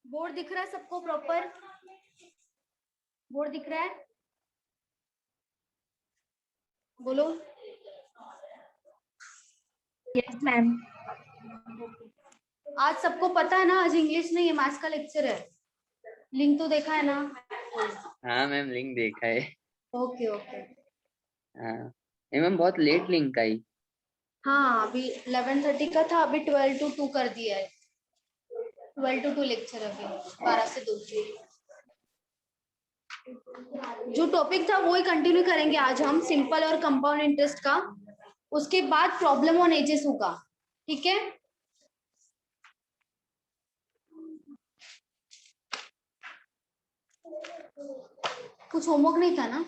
Board दिख रहा है सबको प्रॉपर? बोर्ड दिख रहा है? बोलो। Yes ma'am. आज सबको पता है ना, आज इंग्लिश नहीं है, मैथ्स का लेक्चर है। लिंक तो देखा है ना? हाँ मैम, लिंक देखा है। Okay okay. हाँ मैम, बहुत लेट लिंक आई। हाँ, अभी 11:30 का था, अभी 12 to 2 कर दिया है। 12 to 2 लेक्चर अभी, 12 से 2। जो टॉपिक था वो ही कंटिन्यू करेंगे आज हम, सिंपल और कंपाउंड इंटरेस्ट का। उसके बाद प्रॉब्लम ऑन एजेस होगा, ठीक है? कुछ होमवर्क नहीं था ना?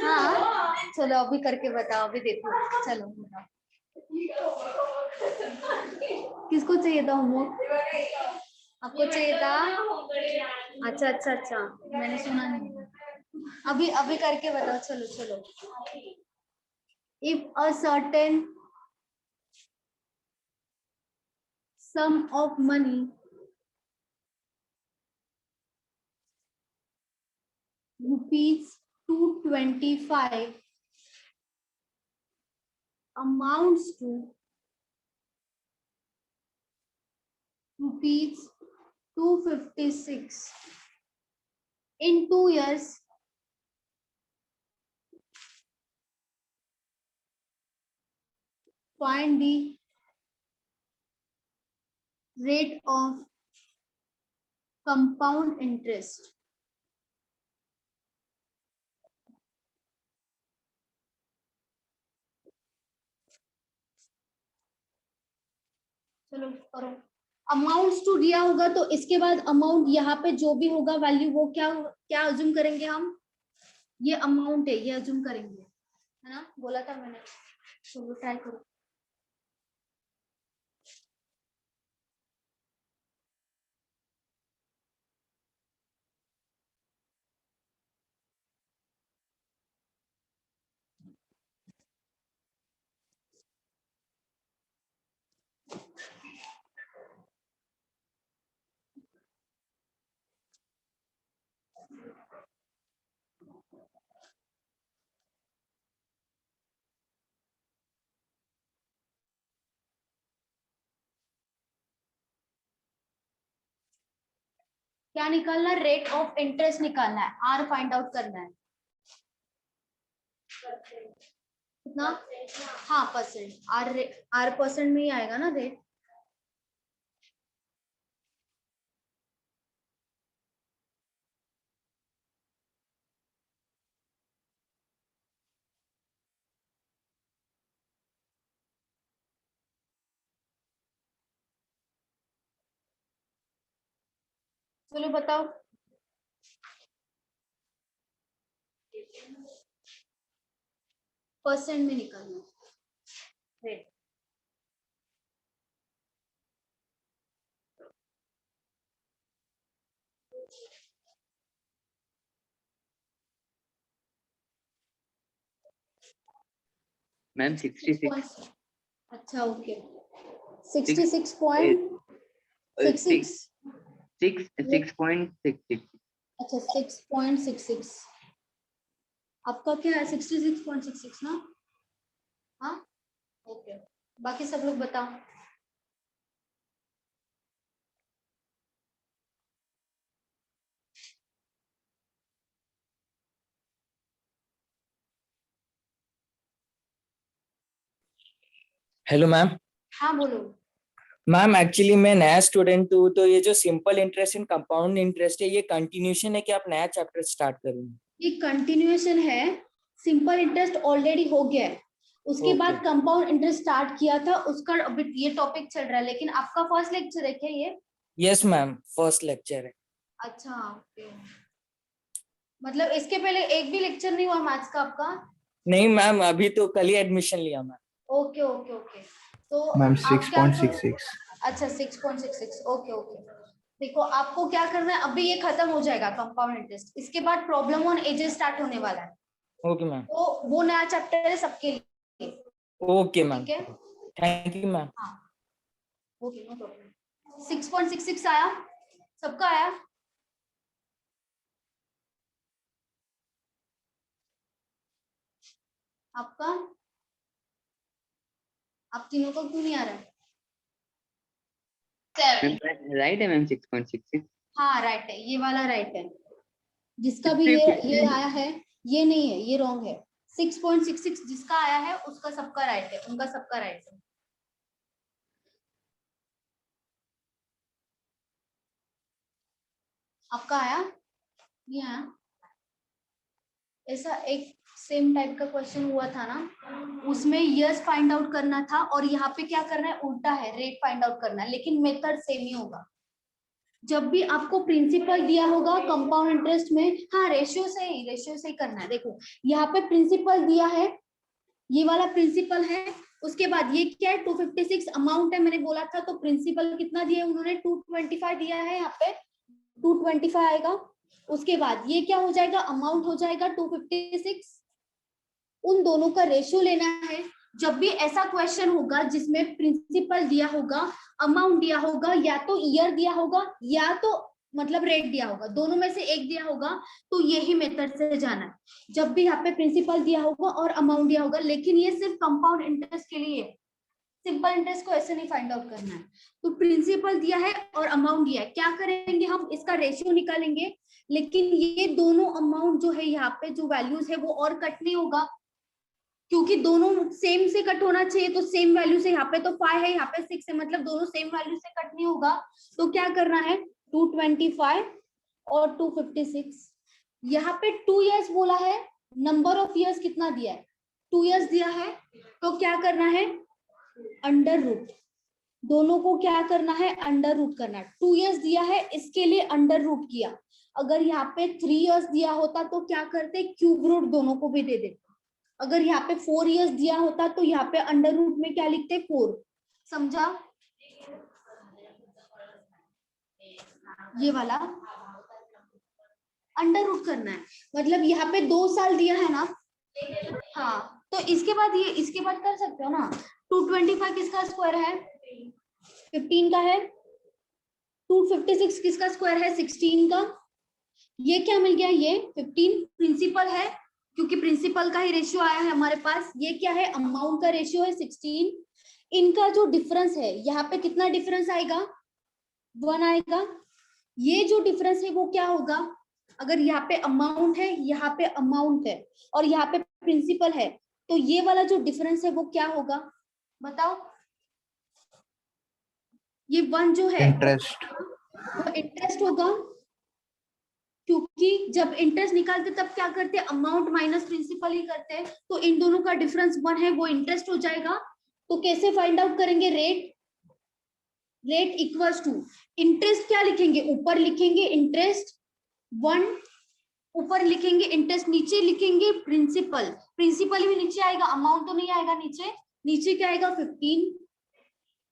हाँ चलो अभी करके बताओ, अभी देखो। चलो बताओ, किसको चाहिए था होमवर्क? आपको चाहिए था? अच्छा अच्छा अच्छा, मैंने सुना नहीं। अभी अभी करके बताओ, चलो चलो। If a certain sum of money rupees 225 amounts to rupees 256 in 2 years, find the rate of compound interest. चलो करो। अमाउंट्स टू दिया होगा तो इसके बाद अमाउंट यहाँ पे जो भी होगा वैल्यू, वो क्या क्या अज्यूम करेंगे हम? ये अमाउंट है, ये अज्यूम करेंगे, है ना? बोला था मैंने। चलो ट्राई करो। क्या निकालना है? रेट ऑफ इंटरेस्ट निकालना है, आर फाइंड आउट करना है। कितना? हाँ परसेंट, आर परसेंट में ही आएगा ना रेट। चलो बताओ। परसेंट में निकालना रेट। मैम 66। अच्छा ओके, 66.66। 6.66। अच्छा 6.66। आपका क्या है? 66.66 ना? हाँ ओके। बाकी सब लोग बताओ। Hello ma'am. हाँ बोलो। मैम एक्चुअली मैं नया स्टूडेंट हूँ, तो ये जो simple interest and compound interest है, ये कंटिन्यूशन है कि आप नया चैप्टर स्टार्ट करेंगे? ये कंटिन्यूएशन है। सिंपल इंटरेस्ट ऑलरेडी हो गया है, उसके बाद कंपाउंड इंटरेस्ट स्टार्ट किया था, उसका अभी ये टॉपिक चल रहा है। लेकिन आपका फर्स्ट लेक्चर है क्या ये? यस मैम, फर्स्ट लेक्चर है। अच्छा ओके। मतलब इसके पहले एक भी लेक्चर नहीं हुआ मैथ्स का आपका? नहीं मैम, अभी तो कल ही एडमिशन लिया मैम। Okay okay okay. तो मैम आप क्या 6.66। अच्छा 6.66। Okay okay. देखो आपको क्या करना है, अभी ये खत्म हो जाएगा कंपाउंड इंटरेस्ट, इसके बाद प्रॉब्लम ऑन एजेस स्टार्ट होने वाला है। Okay ma'am. तो वो नया चैप्टर है सबके लिए। ओके मैम, ठीक है, थैंक यू मैम। हाँ ओके नो प्रॉब्लम। 6.66 आया, सबका आया? आपका? आप तीनों का क्यों नहीं आ रहा है? राइट है मैम 6.66। हाँ राइट है, ये वाला राइट है। जिसका भी ये आया है, ये नहीं है, ये रॉन्ग है। 6.66 जिसका आया है उसका सबका राइट है, उनका सबका राइट है। आपका आया? ये आया? ऐसा एक सेम टाइप का क्वेश्चन हुआ था ना, उसमें यस फाइंड आउट करना था और यहाँ पे क्या करना है, उल्टा है, रेट फाइंड आउट करना है, लेकिन मेथड सेम ही होगा। जब भी आपको प्रिंसिपल दिया होगा कंपाउंड इंटरेस्ट में, हाँ रेशियो से ही करना है। देखो यहाँ पे प्रिंसिपल दिया है, ये वाला प्रिंसिपल है, उसके बाद ये क्या है 256 अमाउंट है, मैंने बोला था। तो प्रिंसिपल कितना दिया उन्होंने, 225 दिया है, यहाँ पे 225 आएगा। उसके बाद ये क्या हो जाएगा, अमाउंट हो जाएगा 256। उन दोनों का रेशियो लेना है। जब भी ऐसा क्वेश्चन होगा जिसमें प्रिंसिपल दिया होगा, अमाउंट दिया होगा, या तो ईयर दिया होगा या तो मतलब रेट दिया होगा, दोनों में से एक दिया होगा, तो यही मेथड से जाना है। जब भी यहाँ पे प्रिंसिपल दिया होगा और अमाउंट दिया होगा, लेकिन ये सिर्फ कंपाउंड इंटरेस्ट के लिए, सिंपल इंटरेस्ट को ऐसे नहीं फाइंड आउट करना है। तो प्रिंसिपल दिया है और अमाउंट दिया है, क्या करेंगे हम, इसका रेशियो निकालेंगे। लेकिन ये दोनों अमाउंट जो है यहाँ पे जो वैल्यूज है वो और कट नहीं होगा, क्योंकि दोनों सेम से कट होना चाहिए। तो सेम वैल्यू से, यहाँ पे तो 5 है, यहाँ पे 6 है, मतलब दोनों सेम वैल्यू से कट नहीं होगा। तो क्या करना है, 225 और 256। यहाँ पे 2 इयर्स बोला है, नंबर ऑफ इयर्स कितना दिया है, 2 इयर्स दिया है। तो क्या करना है, अंडर रूट, दोनों को क्या करना है, अंडर रूट करना है। 2 इयर्स दिया है, इसके लिए अंडर रूट किया। अगर यहाँ पे 3 इयर्स दिया होता तो क्या करते, क्यूब रूट दोनों को भी दे देते। अगर यहाँ पे 4 इयर्स दिया होता तो यहाँ पे अंडर रूट में क्या लिखते, 4। समझा? ये वाला अंडर रूट करना है, मतलब यहाँ पे 2 साल दिया है ना। हाँ, तो इसके बाद ये, इसके बाद कर सकते हो ना। 225 किसका स्क्वायर है, 15 का है। 256 किसका स्क्वायर है, 16 का। ये क्या मिल गया, ये 15 प्रिंसिपल है, क्योंकि प्रिंसिपल का ही रेशियो आया है हमारे पास। ये क्या है, अमाउंट का रेशियो है 16। इनका जो डिफरेंस है, यहाँ पे कितना डिफरेंस आएगा, 1 आएगा। ये जो डिफरेंस है वो क्या होगा, अगर यहाँ पे अमाउंट है, यहाँ पे अमाउंट है और यहाँ पे प्रिंसिपल है, तो ये वाला जो डिफरेंस है वो क्या होगा, बताओ। ये 1 जो है इंटरेस्ट, वो इंटरेस्ट होगा, क्योंकि जब इंटरेस्ट निकालते तब क्या करते, अमाउंट माइनस प्रिंसिपल ही करते हैं। तो इन दोनों का डिफरेंस 1 है, वो इंटरेस्ट हो जाएगा। तो कैसे फाइंड आउट करेंगे, rate, rate equals to interest, क्या लिखेंगे, ऊपर लिखेंगे इंटरेस्ट 1, ऊपर लिखेंगे इंटरेस्ट, नीचे लिखेंगे प्रिंसिपल। प्रिंसिपल भी नीचे आएगा, अमाउंट तो नहीं आएगा नीचे। नीचे क्या आएगा, 15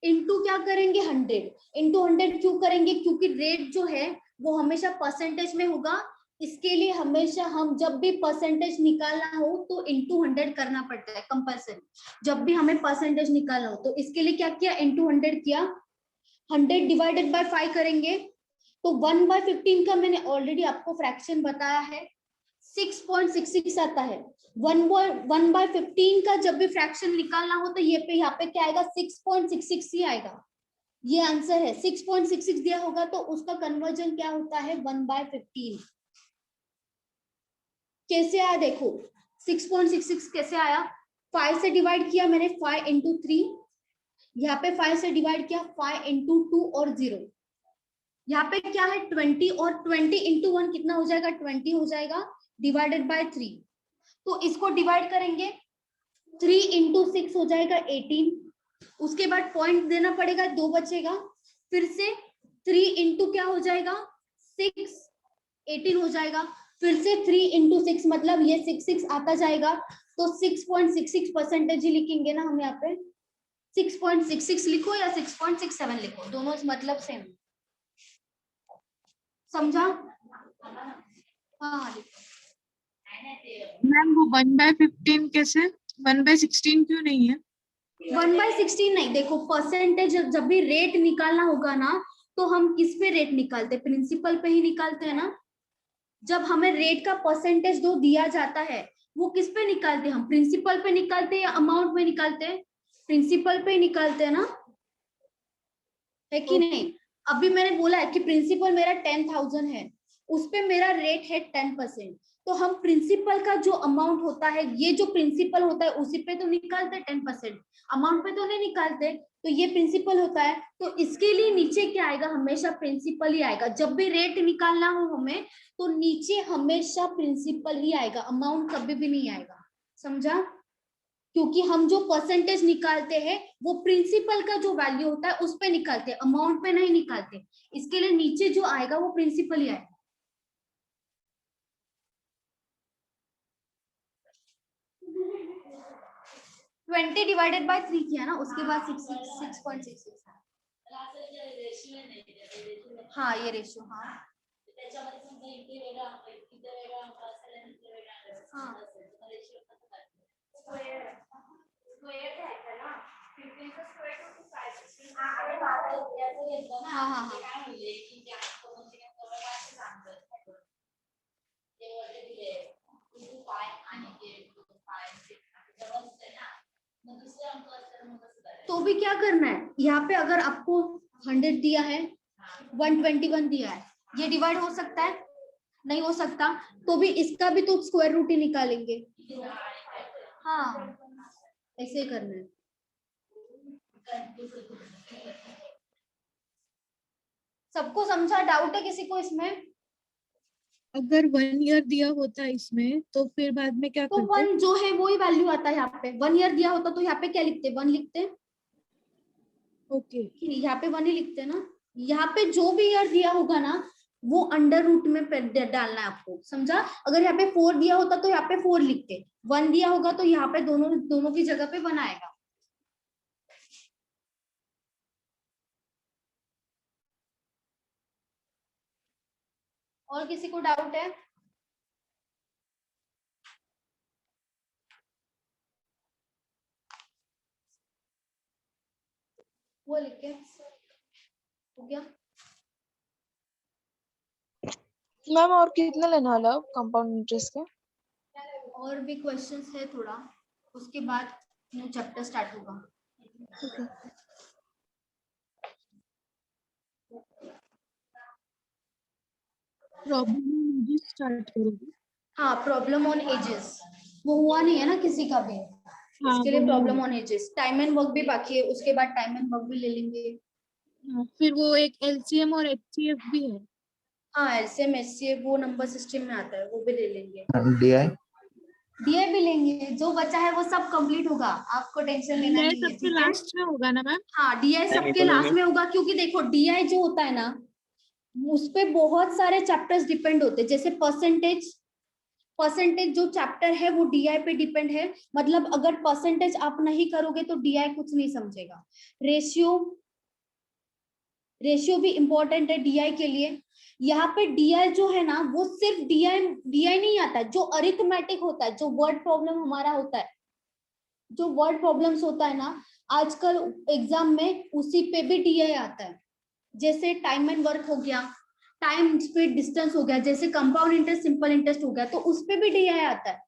इंटू क्या करेंगे, 100। इंटू 100 क्यों करेंगे, क्योंकि रेट जो है वो हमेशा परसेंटेज में होगा। इसके लिए हमेशा हम जब भी परसेंटेज निकालना हो तो इंटू 100 करना पड़ता है कंपल्सरी, जब भी हमें परसेंटेज निकालना हो। तो इसके लिए क्या किया, इंटू 100 किया। 100 डिवाइडेड बाय 5 करेंगे तो 1/15 का मैंने ऑलरेडी आपको फ्रैक्शन बताया है, 6.66 आता है। 1/15 का जब भी फ्रैक्शन निकालना हो तो ये पे, यहाँ पे क्या आएगा, 6.66 ही आएगा। ये आंसर है, 6.66 दिया होगा तो उसका कन्वर्जन क्या होता है, 1/15। कैसे आया देखो, 6.66 कैसे आया, 5 से डिवाइड किया मैंने, 5 into 3, यहाँ पे 5 से डिवाइड किया, 5 into 2 और 0। यहाँ पे क्या है 20, और 20 into 1 कितना हो जाएगा, 20 हो जाएगा, डिवाइडेड बाय 3। तो इसको डिवाइड करेंगे, 3 into 6 हो जाएगा 18। उसके बाद पॉइंट देना पड़ेगा, 2 बचेगा। फिर से 3 into क्या हो जाएगा, 6, 18 हो जाएगा। फिर से 3 into 6 मतलब ये 6 आता जाएगा। तो 6.66% ही लिखेंगे ना हम यहाँ पे, 6.66 लिखो या 6.67 लिखो, दोनों मतलब सेम। समझा? हाँ मैम वो 1/15 कैसे, 1/16 क्यों नहीं है? 1/16 नहीं, देखो परसेंटेज जब भी रेट निकालना होगा ना तो हम किस पे रेट निकालते हैं, प्रिंसिपल पे ही निकालते हैं ना। जब हमें रेट का परसेंटेज दो दिया जाता है वो किस पे निकालते हैं हम, प्रिंसिपल पे निकालते हैं या अमाउंट में निकालते हैं, प्रिंसिपल पे ही निकालते हैं ना, है कि नहीं। अभी मैंने बोला है कि प्रिंसिपल मेरा 10,000 है, उस पे मेरा रेट है 10%, तो हम प्रिंसिपल का जो अमाउंट होता है, ये जो प्रिंसिपल होता है उसी पे तो निकालते 10%, अमाउंट पे तो नहीं निकालते। तो ये प्रिंसिपल होता है, तो इसके लिए नीचे क्या आएगा, हमेशा प्रिंसिपल ही आएगा। जब भी रेट निकालना हो हमें तो नीचे हमेशा प्रिंसिपल ही आएगा, अमाउंट कभी भी नहीं आएगा, समझा। क्योंकि हम जो परसेंटेज निकालते हैं वो प्रिंसिपल का जो वैल्यू होता है उस पे निकालते हैं, अमाउंट पे नहीं निकालते। इसके लिए नीचे जो आएगा वो प्रिंसिपल ही आएगा। 20 डिवाइडेड बाय 3 किया ना, उसके बाद 6.66। हाँ ये रेशियो, हाँ हाँ हाँ हाँ हाँ तो भी क्या करना है, यहाँ पे अगर आपको 100 दिया है, 121 दिया है, ये डिवाइड हो सकता है, नहीं हो सकता, तो भी इसका भी तो स्क्वायर रूट ही निकालेंगे। हाँ ऐसे करना है। सबको समझा, डाउट है किसी को इसमें? अगर 1 ईयर दिया होता इसमें तो फिर बाद में क्या तो करते? 1 जो है वो ही वैल्यू आता है यहाँ पे। 1 ईयर दिया होता तो यहाँ पे क्या लिखते, 1 लिखते, ओके यहाँ पे 1 ही लिखते ना। यहाँ पे जो भी ईयर दिया होगा ना वो अंडर रूट में डालना है आपको, समझा। अगर यहाँ पे 4 दिया होता तो यहाँ पे 4 लिखते, 1 दिया होगा तो यहाँ पे दोनों की जगह पे 1 आएगा। और किसी को डाउट है? वो लिख के हो गया। मैम और कितना लेने वाला कंपाउंड इंटरेस्ट के? और भी क्वेश्चंस है थोड़ा, उसके बाद न्यू चैप्टर स्टार्ट होगा। प्रॉब्लम स्टार्ट करोगे? हाँ प्रॉब्लम ऑन एजेस, वो हुआ नहीं है ना किसी का भी, हाँ, इसके लिए वो प्रॉब्लम नहीं on edges. Time and work भी बाकी है, उसके बाद टाइम एंड वर्क भी ले लेंगे। हाँ, फिर वो एक एलसीएम और एचसीएफ भी है। हाँ एलसीएम एचसीएफ वो नंबर सिस्टम में आता है, वो भी ले लेंगे। डीआई डीआई भी लेंगे, जो बचा है वो सब कंप्लीट होगा, आपको टेंशन लेना डीआई नहीं है, सबसे ठीक है। लास्ट में होगा ना मैम? हाँ डीआई सबके लास्ट में होगा, क्योंकि देखो डीआई जो होता है ना उस पे बहुत सारे चैप्टर्स डिपेंड होते हैं, जैसे परसेंटेज जो चैप्टर है वो डीआई पे डिपेंड है। मतलब अगर परसेंटेज आप नहीं करोगे तो डीआई कुछ नहीं समझेगा। रेशियो भी इंपॉर्टेंट है डीआई के लिए। यहाँ पे डीआई जो है ना वो सिर्फ डीआई नहीं आता है, जो अरिथमेटिक होता है, जो वर्ड प्रॉब्लम हमारा होता है, जो वर्ड प्रॉब्लम्स होता है ना आजकल एग्जाम में उसी पे भी डीआई आता है। जैसे टाइम एंड वर्क हो गया, टाइम स्पीड डिस्टेंस हो गया, जैसे कंपाउंड इंटरेस्ट सिंपल इंटरेस्ट हो गया, तो उस पे भी डीआई आता है।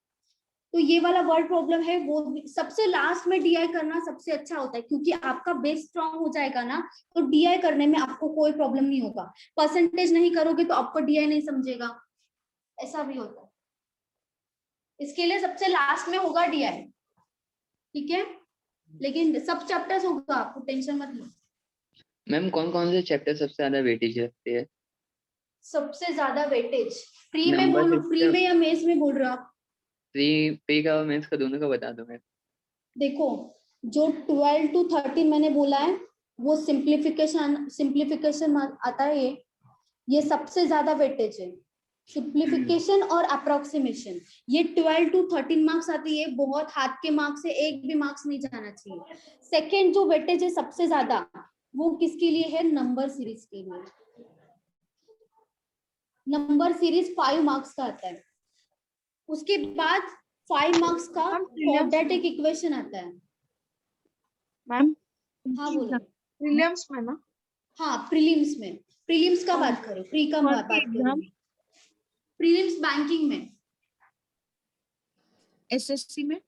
तो ये वाला वर्ड प्रॉब्लम है वो सबसे लास्ट में डीआई करना सबसे अच्छा होता है, क्योंकि आपका बेस स्ट्रांग हो जाएगा ना तो डीआई करने में आपको कोई प्रॉब्लम नहीं होगा। परसेंटेज नहीं करोगे तो आपको डीआई नहीं समझेगा, ऐसा भी होता है। इसके लिए सबसे लास्ट में होगा डीआई, ठीक है। लेकिन सब चैप्टर्स होगा, आपको टेंशन मत लो। मैम कौन कौन से चैप्टर सबसे ज्यादा वेटेज रखते हैं? सबसे ज्यादा वेटेज प्री में Number बोलो, system- प्री में या मेंस में बोल रहे हो आप? प्री का और मेंस का दोनों का बता दो मैम। देखो जो 12 to 13 मैंने बोला है वो सिंप्लीफिकेशन आता है, ये सबसे ज्यादा वेटेज है। सिंप्लीफिकेशन और अप्रोक्सीमेशन ये 12 to 13 मार्क्स आती है, बहुत हाथ के मार्क्स से एक भी मार्क्स नहीं जाना चाहिए। सेकंड जो वेटेज है सबसे ज्यादा वो किसके लिए है, नंबर सीरीज के लिए। नंबर सीरीज 5 मार्क्स का आता है, उसके बाद 5 मार्क्स का क्वाड्रेटिक इक्वेशन आता है। मैम हाँ बोलो। प्रीलिम्स में ना हाँ प्रीलिम्स में, प्रीलिम्स का बात करो, प्री का कौन बात सी एग्जाम? करो। प्रीलिम्स बैंकिंग में। एसएससी में?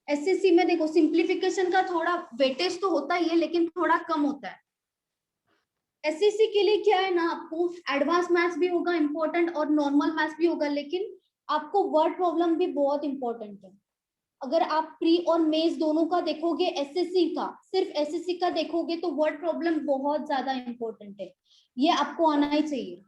एसएससी में देखो सिंप्लीफिकेशन का थोड़ा वेटेज तो होता ही है, लेकिन थोड़ा कम होता है। एसएससी के लिए क्या है ना, आपको एडवांस मैथ्स भी होगा इंपॉर्टेंट और नॉर्मल मैथ्स भी होगा, लेकिन आपको वर्ड प्रॉब्लम भी बहुत इंपॉर्टेंट है। अगर आप प्री और मेंस दोनों का देखोगे, एसएससी का सिर्फ एसएससी का देखोगे तो वर्ड प्रॉब्लम बहुत ज्यादा इंपॉर्टेंट है, ये आपको आना ही चाहिए।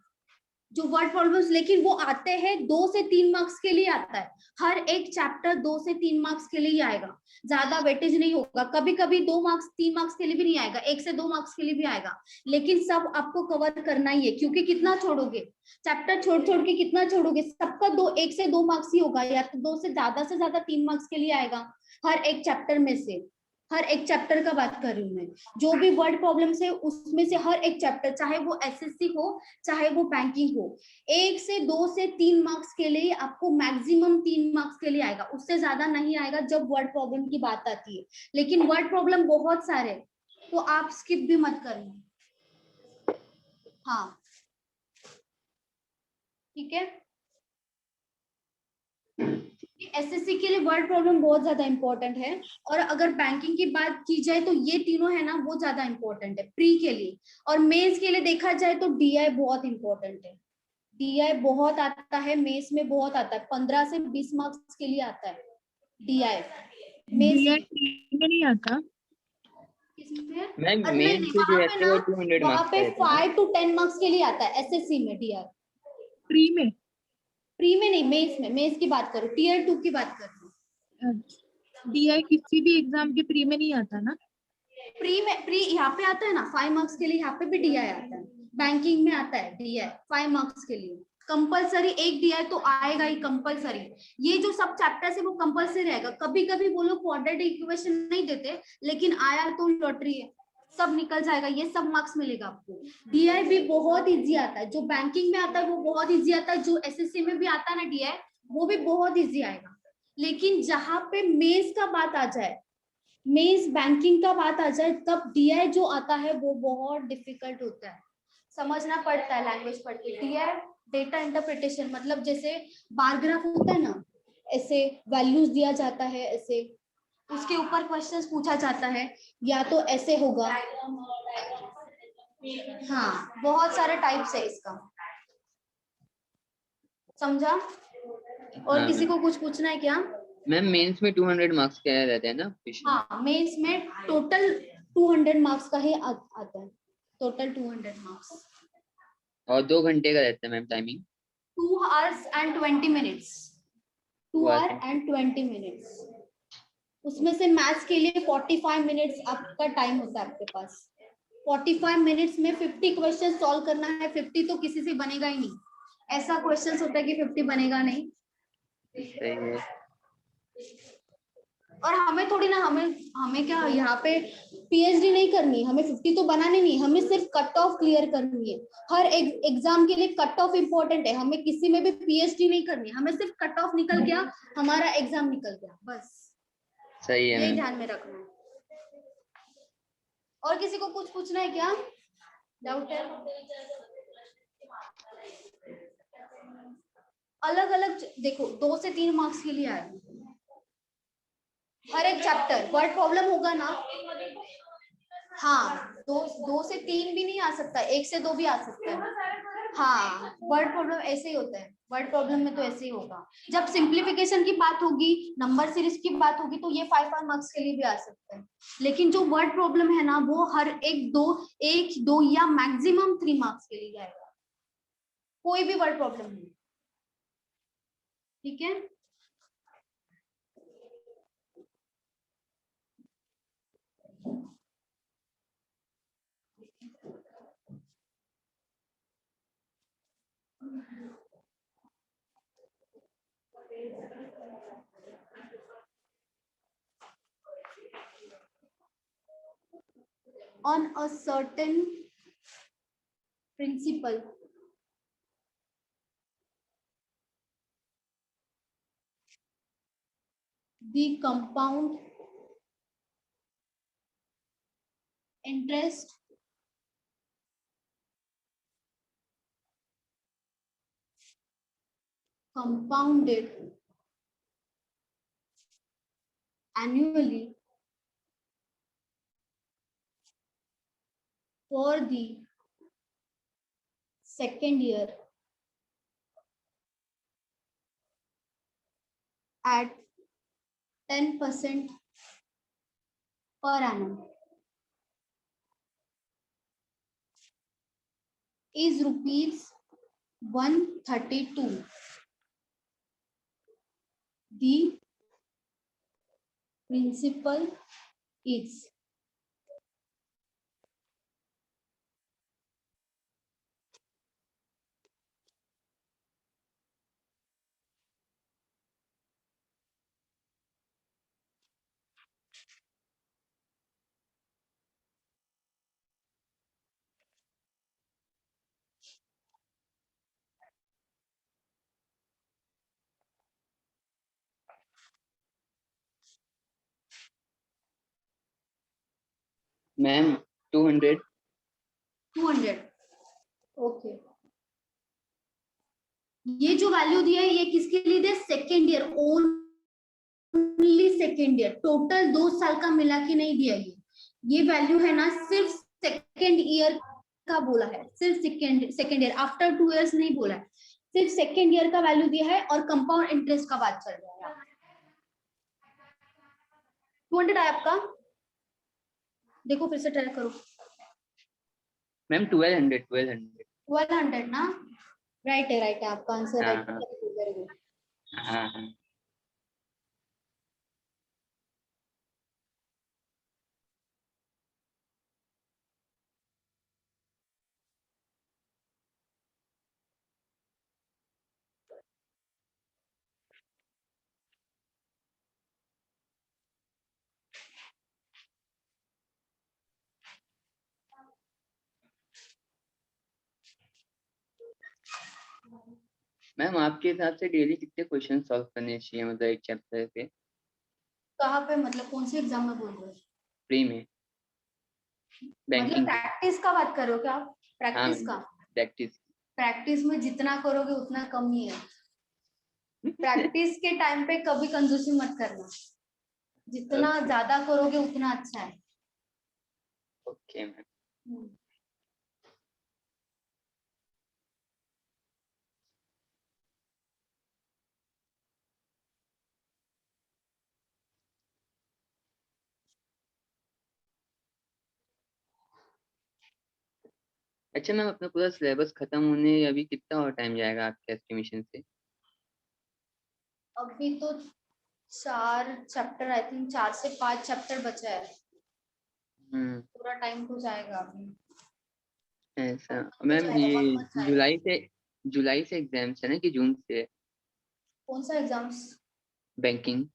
जो वर्ड प्रॉब्लम्स, लेकिन वो आते हैं 2 से 3 मार्क्स के लिए आता है। हर एक चैप्टर 2 से 3 मार्क्स के लिए ही आएगा, ज्यादा वेटेज नहीं होगा। कभी कभी 2 मार्क्स 3 मार्क्स के लिए भी नहीं आएगा, 1 से 2 मार्क्स के लिए भी आएगा, लेकिन सब आपको कवर करना ही है। क्योंकि कितना छोड़ोगे चैप्टर, छोड़ छोड़ के कितना छोड़ोगे, सबका 1 से 2 मार्क्स ही होगा, या तो 2 से ज्यादा 3 मार्क्स के लिए आएगा हर एक चैप्टर में से। हर एक चैप्टर का बात कर रही हूँ मैं, जो भी वर्ड प्रॉब्लम्स है उसमें से हर एक चैप्टर, चाहे वो एसएससी हो चाहे वो बैंकिंग हो, 1 से 2 से 3 मार्क्स के लिए आपको मैक्सिमम 3 मार्क्स के लिए आएगा, उससे ज्यादा नहीं आएगा जब वर्ड प्रॉब्लम की बात आती है। लेकिन वर्ड प्रॉब्लम बहुत सारे, तो आप स्किप भी मत करना। हाँ ठीक है। एसएससी के लिए वर्ड प्रॉब्लम बहुत ज्यादा इंपॉर्टेंट है, और अगर बैंकिंग की बात की जाए तो ये तीनों है ना वो ज्यादा इंपॉर्टेंट है प्री के लिए। और मेंस के लिए देखा जाए तो डीआई बहुत इंपॉर्टेंट है। डीआई बहुत आता है, मेंस में बहुत आता है, 15 से 20 मार्क्स के लिए आता है डीआई मेंस डीआई में नहीं आता? किसमें? मैम नहीं मेन नहीं, से जो रहते हैं वो 200 वहां मार्क्स का पे रहता है ना? 5 to 10 मार्क्स के लिए आता है एसएससी में डीआई। प्री में? प्री में नहीं, मेंस में, मेंस की बात करो, टीयर 2 की बात कर रही हूँ। डीआई किसी भी एग्जाम के प्री में नहीं आता ना? प्री में, प्री यहाँ पे आता है ना 5 मार्क्स के लिए, यहाँ पे भी डीआई आता है, बैंकिंग में आता है डीआई 5 मार्क्स के लिए कंपलसरी। एक डीआई तो आएगा ही कंपलसरी। ये जो सब चैप्टर्स है वो कंपलसरी रहेगा। कभी कभी वो लोग क्वाड्रेटिक इक्वेशन नहीं देते, लेकिन आया तो लॉटरी है, सब निकल जाएगा, ये सब मार्क्स मिलेगा आपको। डीआई भी बहुत इजी आता है, जो बैंकिंग में आता है वो बहुत इजी आता है, जो एसएससी में भी आता है ना डीआई, वो भी बहुत इजी आएगा। लेकिन जहां पे मेंस का बात आ जाए, मेंस बैंकिंग का बात आ जाए, तब डीआई जो आता है वो बहुत डिफिकल्ट होता है, समझना पड़ता है लैंग्वेज पढ़ के। डीआई डेटा इंटरप्रिटेशन, मतलब जैसे बार ग्राफ होता है ना, ऐसे वैल्यूज दिया जाता है, ऐसे उसके ऊपर क्वेश्चंस पूछा जाता है, या तो ऐसे होगा। हाँ बहुत सारे टाइप्स है इसका, समझा? और हाँ किसी मैम। को कुछ पूछना है क्या? मैम मेंस में 200 मार्क्स का रहता है ना क्वेश्चन? हाँ मेंस में टोटल 200 मार्क्स का ही आता है, टोटल 200 मार्क्स। और 2 घंटे का रहता है ma'am timing? 2 hours and 20 minutes, 2 हुआ hour and 20 minutes। उसमें से मैथ्स के लिए 45 मिनट्स आपका टाइम होता है आपके पास। 45 मिनट्स में 50 क्वेश्चन सॉल्व करना है। 50 तो किसी से बनेगा ही नहीं, ऐसा क्वेश्चन होता है कि 50 बनेगा नहीं। सही है। और हमें थोड़ी ना, हमें क्या यहाँ पे पीएचडी नहीं करनी, हमें 50 तो बनानी नहीं, हमें सिर्फ कट ऑफ क्लियर करनी है। हर एग्जाम के लिए कट ऑफ इंपॉर्टेंट है, हमें किसी में भी पीएचडी नहीं करनी, हमें सिर्फ कट ऑफ निकल गया, हमारा एग्जाम निकल गया, बस सही है ये मैम। ध्यान में रखना है। और किसी को कुछ पूछना है क्या, डाउट है? अलग अलग देखो, 2 से 3 मार्क्स के लिए आए हर एक चैप्टर। वर्ड प्रॉब्लम होगा ना, हाँ 2 से 3 भी नहीं आ सकता, 1 से 2 भी आ सकता है। हाँ वर्ड प्रॉब्लम ऐसे ही होता है, वर्ड प्रॉब्लम में तो ऐसे ही होगा। जब सिंप्लीफिकेशन की बात होगी, नंबर सीरीज की बात होगी, तो ये 5 मार्क्स के लिए भी आ सकता है। लेकिन जो वर्ड प्रॉब्लम है ना, वो हर एक दो या मैक्सिमम 3 मार्क्स के लिए आएगा, कोई भी वर्ड प्रॉब्लम नहीं। ठीक है। On a certain principle, the compound interest compounded annually for the second year at 10% per annum is rupees 132. The principal is ma'am 200. 200. Okay, ये जो वैल्यू दिया है ये किसके लिए दिया? Second year, only second year, total 2 साल का मिला के नहीं दिया। ये वैल्यू है ना सिर्फ सेकेंड ईयर का बोला है, सिर्फ सेकेंड ईयर, आफ्टर 2 इयर्स नहीं बोला है, सिर्फ सेकेंड ईयर का वैल्यू दिया है और कंपाउंड इंटरेस्ट का बात चल रहा है। 200 आया आपका? देखो फिर से ट्राई करो। मैम 1200 ना? राइट है आपका आंसर, हाँ, राइट है, हाँ। Very good. हाँ हाँ मैम आपके हिसाब से डेली कितने क्वेश्चन सॉल्व करने चाहिए, मतलब एक चैप्टर पे? कहाँ पे, मतलब कौन से एग्जाम में बोल रहे हो? प्री में, मतलब बैंकिंग। प्रैक्टिस का बात कर रहे हो क्या आप? हाँ प्रैक्टिस का? प्रैक्टिस। प्रैक्टिस में जितना करोगे उतना कम ही है। प्रैक्टिस के टाइम पे कभी कंजूसी मत करना, जितना ज्यादा करोगे उतना अच्छा है। Okay ma'am. अच्छा मैम, अपना पूरा सिलेबस खत्म होने अभी कितना और टाइम जाएगा आपके एस्टिमेशन से? अभी तो 4 चैप्टर, आई थिंक 4 से 5 चैप्टर बचा है, पूरा टाइम तो जाएगा अभी। ऐसा वक्त मैम, जाएगा, ये वक्त जाएगा। जुलाई से एग्जाम्स है ना कि जून से? कौन सा एग्जाम्स? बैंकिंग।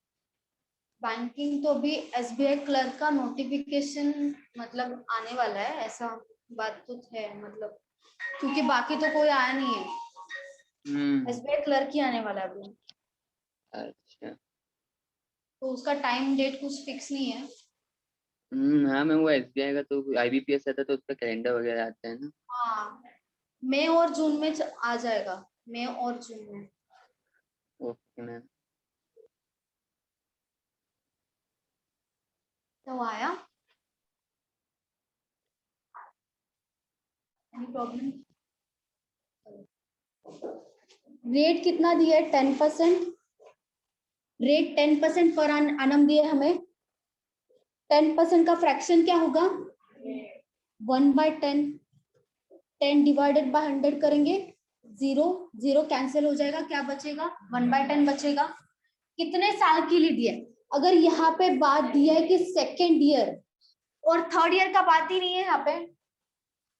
बैंकिंग तो अभी एसबीआई क्लर्क का नोटिफिकेशन मतलब आने वाला है, ऐसा बात तो है, मतलब क्योंकि बाकी तो कोई आया नहीं है, एसबीआई क्लर्क ही आने वाला है अभी। अच्छा। तो उसका टाइम डेट कुछ फिक्स नहीं है। हाँ मैम, वो एसबीआई का तो आईबीपीएस आता है तो उसका कैलेंडर वगैरह आता है ना। हाँ, मई और जून में आ जाएगा, मई और जून में। Okay ma'am. तो आया, एनी प्रॉब्लम? रेट कितना दिया है? 10%। रेट 10% पर annum दिया हमें। 10% का फ्रैक्शन क्या होगा? 1/10। 10 डिवाइडेड बाय 100 करेंगे, 0 कैंसिल हो जाएगा, क्या बचेगा? 1/10 बचेगा। कितने साल के लिए दिया है? अगर यहाँ पे बात दिया है कि सेकेंड ईयर और थर्ड ईयर का बात ही नहीं है यहाँ पे,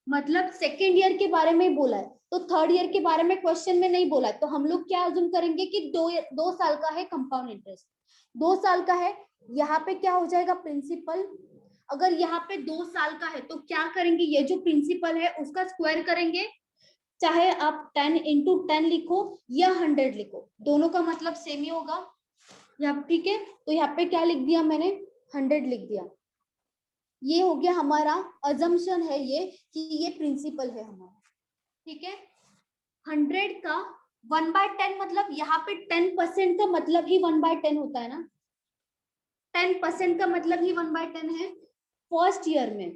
मतलब सेकेंड ईयर के बारे में बोला है, तो थर्ड ईयर के बारे में क्वेश्चन में नहीं बोला है, तो हम लोग क्या अज्यूम करेंगे कि 2 साल का है कंपाउंड इंटरेस्ट, 2 साल का है। यहाँ पे क्या हो जाएगा? प्रिंसिपल। अगर यहाँ पे 2 साल का है तो क्या करेंगे? ये जो प्रिंसिपल है उसका स्क्वायर करेंगे, चाहे आप 10 into 10 लिखो या 100 लिखो, दोनों का मतलब सेम ही होगा। यहाँ ठीक है, तो यहाँ पे क्या लिख दिया मैंने? 100 लिख दिया। ये हो गया हमारा अजम्पशन है ये कि ये प्रिंसिपल है हमारा, ठीक है। 100 का 1/10 मतलब यहाँ पे 10% का मतलब ही 1/10 होता है ना, 10% का मतलब ही 1/10 है। फर्स्ट ईयर में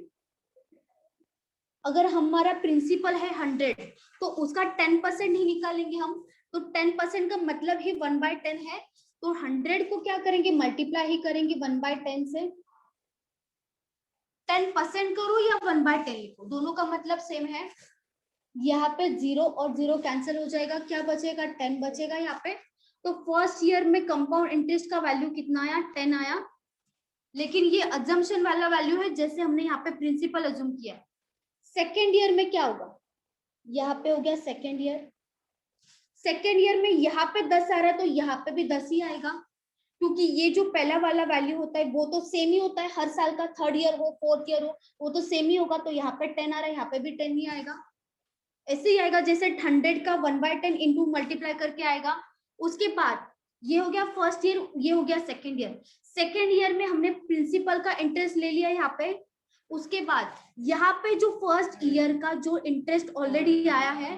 अगर हमारा प्रिंसिपल है 100 तो उसका 10% ही निकालेंगे हम, तो 10% का मतलब ही 1/10 है, तो 100 को क्या करेंगे, मल्टीप्लाई ही करेंगे 1/10 से। 10% करो या 1/10 लिखो, दोनों का मतलब सेम है। यहाँ पे 0 और 0 कैंसिल हो जाएगा, क्या बचेगा, 10 बचेगा यहाँ पे। तो फर्स्ट ईयर में कंपाउंड इंटरेस्ट का वैल्यू कितना आया, 10 आया। लेकिन ये अजम्पशन वाला वैल्यू है, जैसे हमने यहाँ पे प्रिंसिपल अज्यूम किया। सेकेंड ईयर में क्या होगा, यहाँ पे हो गया सेकेंड ईयर। सेकेंड ईयर में यहाँ पे 10 आ रहा है तो यहाँ पे भी 10 ही आएगा, क्योंकि ये जो पहला वाला वैल्यू होता है वो तो सेम ही होता है हर साल का, थर्ड ईयर हो फोर्थ ईयर हो वो तो सेम ही होगा, तो यहाँ पे 10 आ रहा है, यहाँ पे भी 10 ही आएगा। ऐसे ही आएगा जैसे 100 का 1/10 इंटू मल्टीप्लाई करके आएगा। उसके बाद ये हो गया फर्स्ट ईयर, ये हो गया सेकेंड ईयर। सेकेंड ईयर में हमने प्रिंसिपल का इंटरेस्ट ले लिया यहाँ पे। उसके बाद यहाँ पे जो फर्स्ट ईयर का जो इंटरेस्ट ऑलरेडी आया है,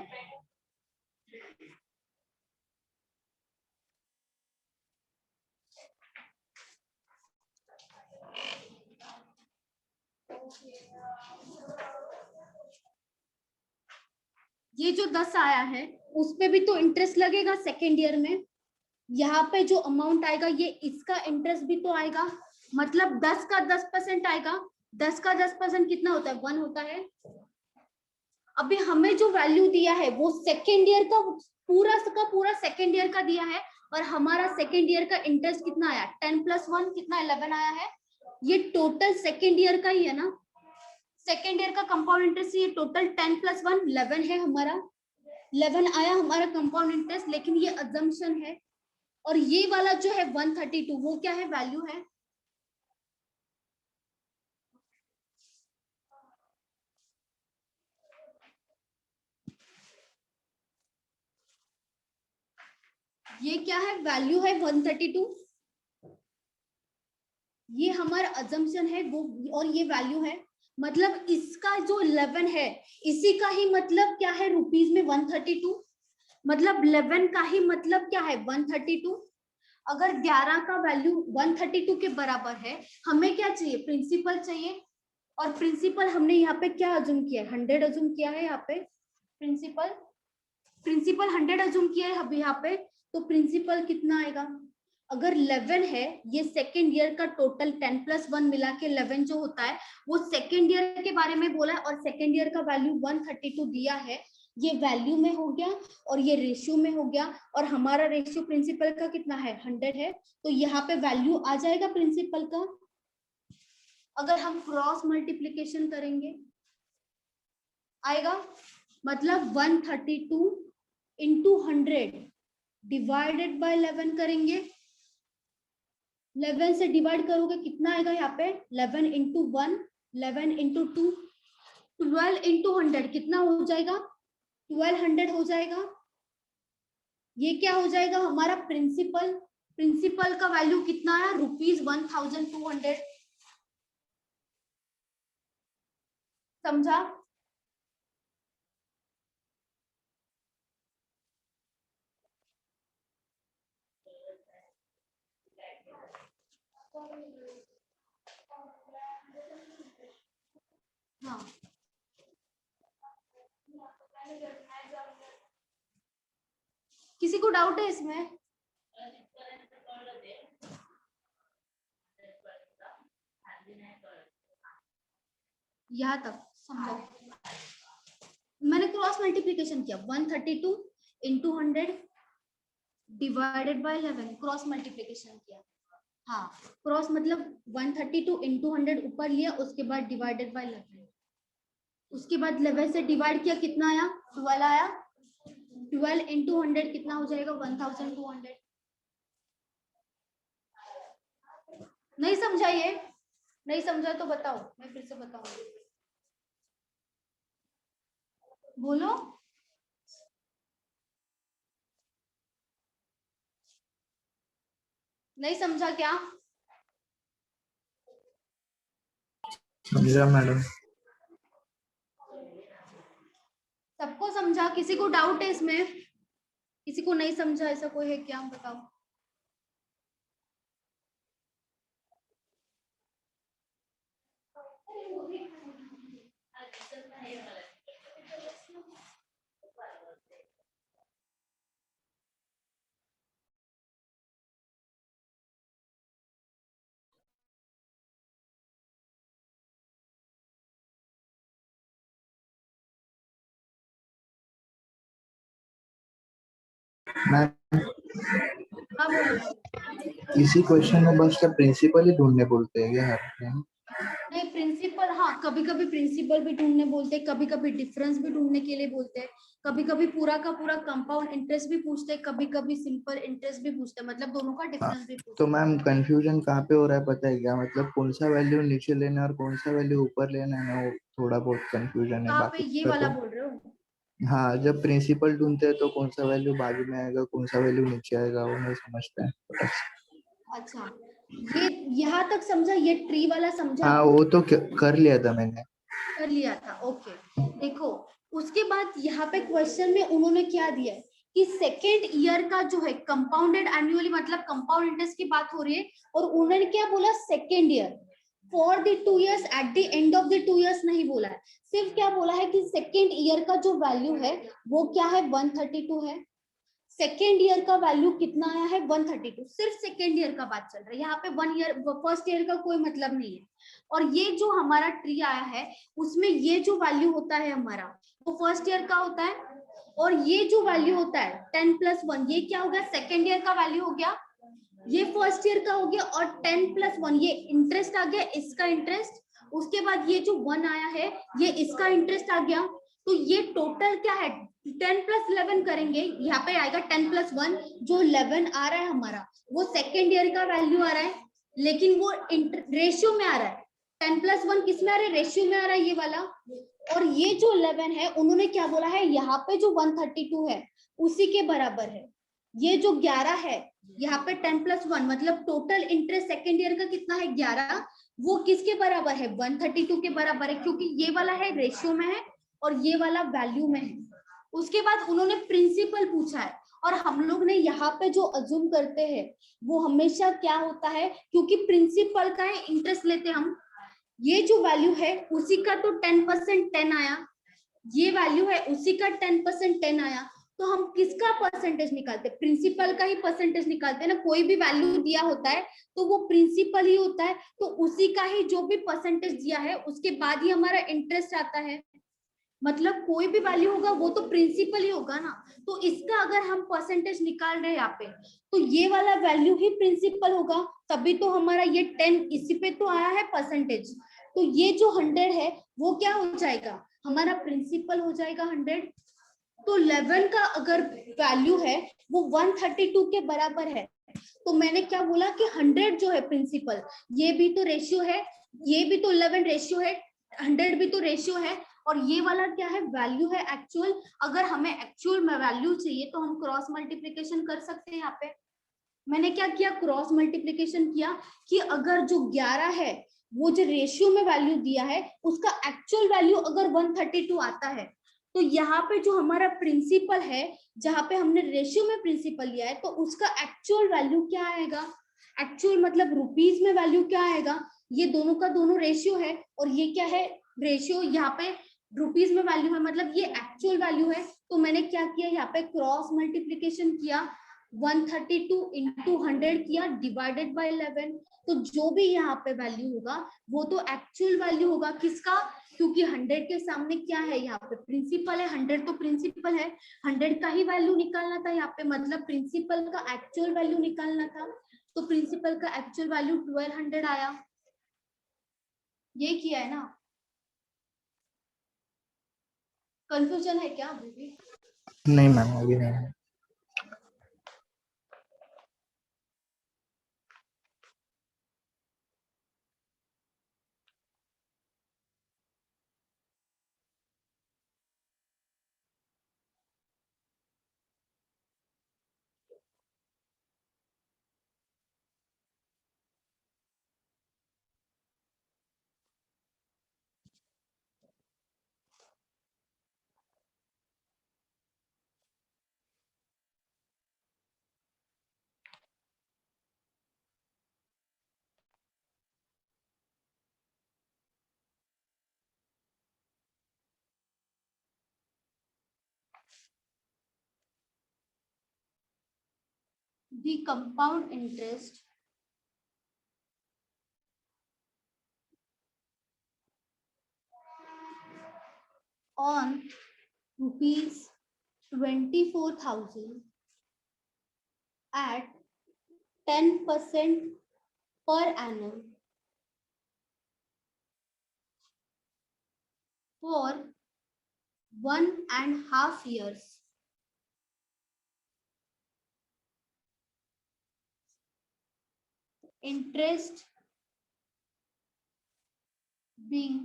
ये जो 10 आया है उस पे भी तो इंटरेस्ट लगेगा सेकेंड ईयर में। यहाँ पे जो अमाउंट आएगा ये इसका इंटरेस्ट भी तो आएगा, मतलब 10 का 10% आएगा। 10 का 10% कितना होता है, 1 होता है। अभी हमें जो वैल्यू दिया है वो सेकेंड ईयर का पूरा सेकेंड ईयर का दिया है, और हमारा सेकेंड ईयर का इंटरेस्ट कितना आया, 10 + 1 कितना 11 आया है। ये टोटल सेकेंड ईयर का ही है ना, सेकेंड ईयर का कंपाउंड इंटरेस्ट, ये टोटल 10 + 1 11 है हमारा, 11 आया हमारा कंपाउंड इंटरेस्ट। लेकिन ये अजम्पशन है, और ये वाला जो है 132 वो क्या है, वैल्यू है। ये क्या है, वैल्यू है 132, ये हमारा अजम्पशन है वो, और ये वैल्यू है। मतलब इसका जो 11 है इसी का ही मतलब क्या है रुपीज में 132, मतलब 11 का ही मतलब क्या है 132। अगर 11 का वैल्यू 132 के बराबर है, हमें क्या चाहिए, प्रिंसिपल चाहिए। और प्रिंसिपल हमने यहाँ पे क्या अज्यूम किया है, 100 अज्यूम किया है यहाँ पे। प्रिंसिपल 100 अज्यूम किया है अभी यहाँ पे, तो प्रिंसिपल कितना आएगा, अगर 11 है, ये सेकेंड ईयर का टोटल 10 + 1 मिला के 11 जो होता है वो सेकेंड ईयर के बारे में बोला है, और सेकेंड ईयर का वैल्यू 132 दिया है। ये वैल्यू में हो गया और ये रेशियो में हो गया, और हमारा रेशियो प्रिंसिपल का कितना है, 100 है, तो यहाँ पे वैल्यू आ जाएगा प्रिंसिपल का। अगर हम क्रॉस मल्टीप्लीकेशन करेंगे आएगा, मतलब 132 इंटू 100 डिवाइडेड बाय 11 करेंगे। 11 से डिवाइड करोगे कितना आएगा यहाँ पे, 11 इंटू 1, 11 इंटू 2, 12 इंटू 100 कितना हो जाएगा, 1200 हो जाएगा। ये क्या हो जाएगा हमारा प्रिंसिपल। प्रिंसिपल का वैल्यू कितना आया, ₹1200। समझा। हाँ, किसी को डाउट है इसमें, यहाँ तक समझो। मैंने क्रॉस मल्टीप्लिकेशन किया, 132 into 100 divided by 11, cross multiplication किया। हाँ, क्रॉस मतलब 132 इंटू 100 ऊपर लिया, उसके बाद डिवाइडेड बाय 11, उसके बाद 11 से डिवाइड किया, कितना आया, 12 आया। 12 इंटू 100 कितना हो जाएगा, 1200। नहीं समझा ये, नहीं समझा तो बताओ, मैं फिर से बताऊंगी, बोलो। नहीं समझा क्या, समझा मैडम। सबको समझा? किसी को डाउट है इसमें? किसी को नहीं समझा ऐसा कोई है क्या? बताओ। मैम हाँ बोलो। इसी क्वेश्चन में बस क्या प्रिंसिपल ही ढूंढने बोलते हैं क्या हर टाइम? नहीं, प्रिंसिपल, हाँ कभी कभी प्रिंसिपल भी ढूंढने बोलते हैं, कभी कभी डिफरेंस भी ढूंढने के लिए बोलते हैं, कभी कभी पूरा का पूरा कंपाउंड इंटरेस्ट भी पूछते हैं, कभी कभी सिंपल इंटरेस्ट भी पूछते हैं, मतलब दोनों का डिफरेंस भी पूछते तो हैं। मैम कंफ्यूजन कहाँ पे हो रहा है पता है क्या? मतलब कौन सा वैल्यू नीचे लेना है और कौन सा वैल्यू ऊपर लेना है ना, वो थोड़ा बहुत कंफ्यूजन है, कहाँ पे? बाकी ये का वाला तो। बोल रहे हो? हाँ, जब प्रिंसिपल ढूंढते हैं तो कौन सा वैल्यू बाजू में आएगा, कौन सा वैल्यू नीचे आएगा, वो नहीं समझते हैं फटक से। अच्छा, ये यहाँ तक समझा? ये ट्री वाला समझा? हाँ, वो तो कर लिया था मैंने। कर लिया था, ओके। देखो, उसके बाद यहाँ पे क्वेश्चन में उन्होंने क्या दिया है कि सेकेंड ईयर का जो है कंपाउंडेड एनुअली, मतलब कंपाउंड इंटरेस्ट की बात हो रही है, और उन्होंने क्या बोला? Second year for the 2 years, at the end of the 2 years नहीं बोला है, सिर्फ क्या बोला है कि सेकेंड ईयर का जो वैल्यू है वो क्या है? 132 है। सेकेंड ईयर का वैल्यू कितना आया है? 132। सिर्फ सेकेंड ईयर का बात चल रहा है यहाँ पे, 1 ईयर फर्स्ट ईयर का कोई मतलब नहीं है। और ये जो हमारा ट्री आया है उसमें ये जो वैल्यू होता है हमारा, वो फर्स्ट ईयर का होता है, और ये जो वैल्यू होता है 10+1, ये क्या हो गया? सेकेंड ईयर का वैल्यू हो गया, ये फर्स्ट ईयर का हो गया, और 10+1 ये इंटरेस्ट आ गया, इसका इंटरेस्ट। उसके बाद ये जो 1 आया है ये इसका इंटरेस्ट आ गया, तो ये टोटल क्या है? 10+11 करेंगे, यहाँ पे आएगा 10+1, जो 11 आ रहा है हमारा वो सेकेंड ईयर का वैल्यू आ रहा है, लेकिन वो रेशियो में आ रहा है। 10+1 किस में आ रहा है? रेशियो में आ रहा है, ये वाला। और ये जो 11 है उन्होंने क्या बोला है? यहाँ पे जो 132 है उसी के बराबर है। ये जो 11 है यहाँ पे 10+1, मतलब टोटल इंटरेस्ट सेकेंड ईयर का कितना है? 11। वो किसके बराबर है? 132 के बराबर है, क्योंकि ये वाला है रेशियो में है और ये वाला वैल्यू में है। उसके बाद उन्होंने प्रिंसिपल पूछा है, और हम लोग ने यहाँ पे जो अज्यूम करते हैं वो हमेशा क्या होता है, क्योंकि प्रिंसिपल का है इंटरेस्ट लेते हम, ये जो वैल्यू है उसी का तो 10% 10 आया, ये वैल्यू है उसी का 10% 10 आया, तो हम किसका परसेंटेज निकालते हैं? प्रिंसिपल का ही परसेंटेज निकालते हैं ना। कोई भी वैल्यू दिया होता है तो वो प्रिंसिपल ही होता है, तो उसी का ही जो भी परसेंटेज दिया है उसके बाद ही हमारा इंटरेस्ट आता है। मतलब कोई भी वैल्यू होगा वो तो प्रिंसिपल ही होगा ना, तो इसका अगर हम परसेंटेज निकाल रहे हैं यहाँ पे, तो ये वाला वैल्यू ही प्रिंसिपल होगा, तभी तो हमारा ये 10 इसी पे तो आया है परसेंटेज। तो ये जो 100 है वो क्या हो जाएगा? हमारा प्रिंसिपल हो जाएगा 100। तो 11 का अगर वैल्यू है वो 132 के बराबर है, तो मैंने क्या बोला कि 100 जो है प्रिंसिपल, ये भी तो रेशियो है, ये भी तो 11 रेशियो है, 100 भी तो रेशियो है, और ये वाला क्या है? वैल्यू है एक्चुअल। अगर हमें एक्चुअल में वैल्यू चाहिए तो हम क्रॉस मल्टीप्लिकेशन कर सकते हैं। यहाँ पे मैंने क्या किया? क्रॉस मल्टीप्लिकेशन किया कि अगर जो 11 है वो जो रेशियो में वैल्यू दिया है उसका एक्चुअल वैल्यू अगर 132 आता है, तो यहाँ पे जो हमारा प्रिंसिपल है, जहाँ पे हमने रेशियो में प्रिंसिपल लिया है, तो उसका एक्चुअल वैल्यू क्या आएगा? एक्चुअल मतलब रुपीज में वैल्यू क्या आएगा? ये दोनों का दोनों रेशियो है, और ये क्या है? रेशियो। यहाँ पे रुपीज में वैल्यू है, मतलब ये एक्चुअल वैल्यू है। तो मैंने क्या किया? यहाँ पे क्रॉस मल्टीप्लीकेशन किया, 132 इंटू 100 किया, डिवाइडेड बाय 11। तो जो भी यहाँ पे वैल्यू होगा वो तो एक्चुअल वैल्यू होगा किसका? क्योंकि 100 के सामने क्या है? यहाँ पे प्रिंसिपल है, 100 तो प्रिंसिपल है, 100 का ही वैल्यू निकालना था यहाँ पे, मतलब प्रिंसिपल का एक्चुअल वैल्यू निकालना था। तो प्रिंसिपल का एक्चुअल वैल्यू 1200 आया। ये किया है ना? कंफ्यूजन है क्या अभी भी? नहीं मैम, अभी नहीं। the compound interest on rupees 24,000 at 10% per annum for 1.5 years. Interest being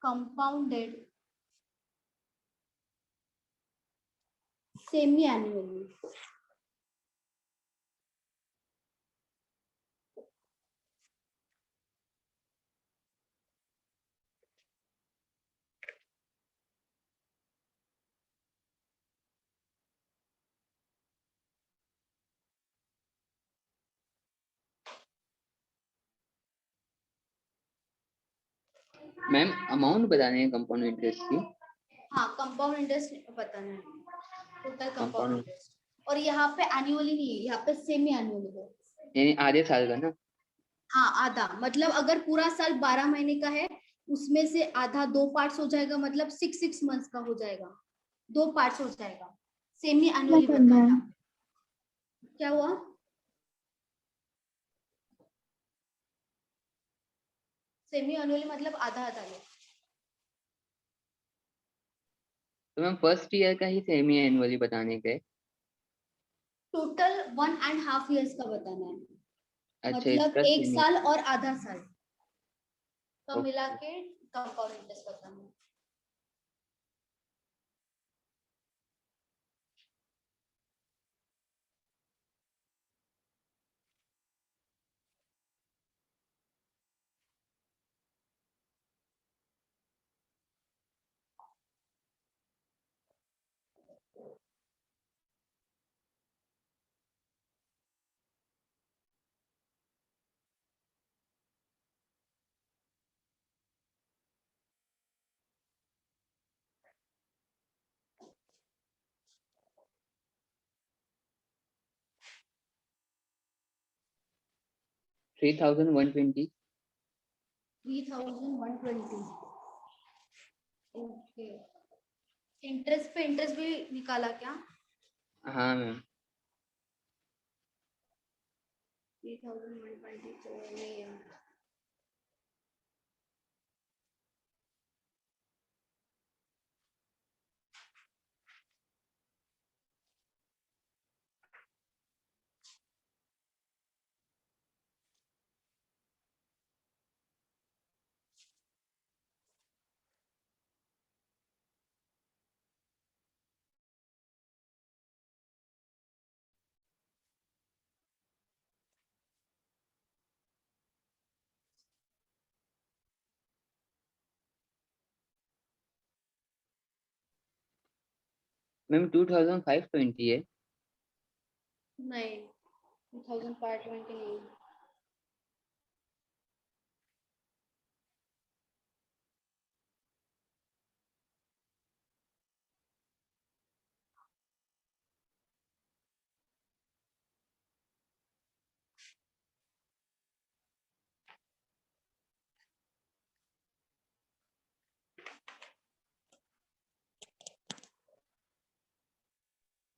compounded semi-annually. Ma'am amount बताने हैं कंपाउंड इंटरेस्ट की। हाँ, कंपाउंड इंटरेस्ट बताना है, टोटल कंपाउंड Compound- इंटरेस्ट। और यहाँ पे एनुअली नहीं है, यहाँ पे सेमी एनुअली है। यानी आधे साल का ना। हाँ, आधा मतलब अगर पूरा साल 12 महीने का है, उसमें से आधा 2 पार्ट्स हो जाएगा, मतलब 6 मंथ्स का हो जाएगा, 2 पार्ट्स हो जाएगा। सेमी एनुअली करना है? बताना। क्या हुआ? सेमी एनुअली मतलब आधा आधा है। तो मैम फर्स्ट ईयर का ही सेमी एनुअली बताने का है। टोटल 1.5 years का बताना है। अच्छा, मतलब इसका 1 semi- साल और आधा साल का Okay. मिला के कंपाउंड इंटरेस्ट बताना है। $3,120। 3,120। ओके, इंटरेस्ट पे इंटरेस्ट भी निकाला क्या? हाँ मैम। 3,120 तो नहीं है। मैम 2520 है। नहीं, 2,520 नहीं।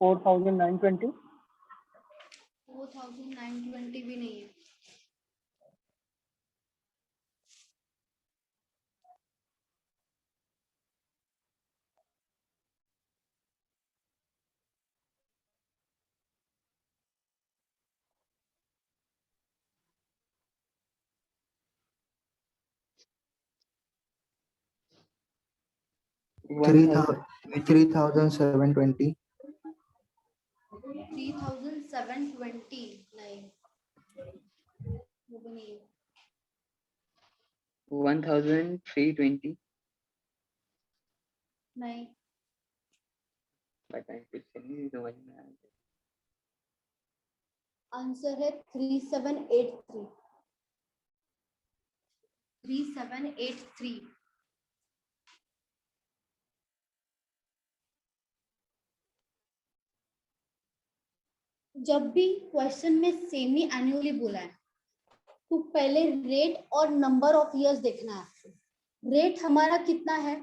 $4,920। 4,920 भी नहीं है। Three thousand 3,720। 3,720 नहीं, वो भी नहीं है। 1,320। नहीं, बताएं कुछ नहीं समझ में आ रहा। आंसर है 3,783। 3,783। जब भी क्वेश्चन में सेमी एनुअली बोला है तो पहले रेट और नंबर ऑफ इयर्स देखना है आपको। रेट हमारा कितना है,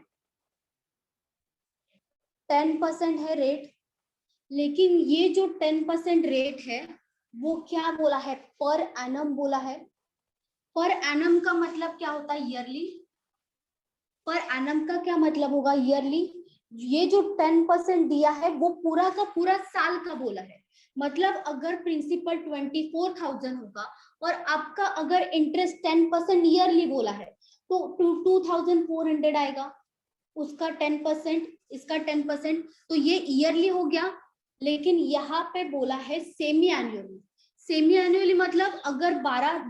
10% है रेट, लेकिन ये जो 10% रेट है वो क्या बोला है, पर एनम बोला है। पर एनम का मतलब क्या होता है, ईयरली। पर एनम का क्या मतलब होगा, ईयरली। ये जो 10% दिया है वो पूरा का पूरा साल का बोला है। मतलब अगर प्रिंसिपल 24,000 होगा और आपका अगर इंटरेस्ट 10% ईयरली बोला है तो 2,400 आएगा, उसका 10%, इसका 10%, तो ये ईयरली हो गया। लेकिन यहाँ पे बोला है सेमी एनुअली। सेमी एनुअली मतलब अगर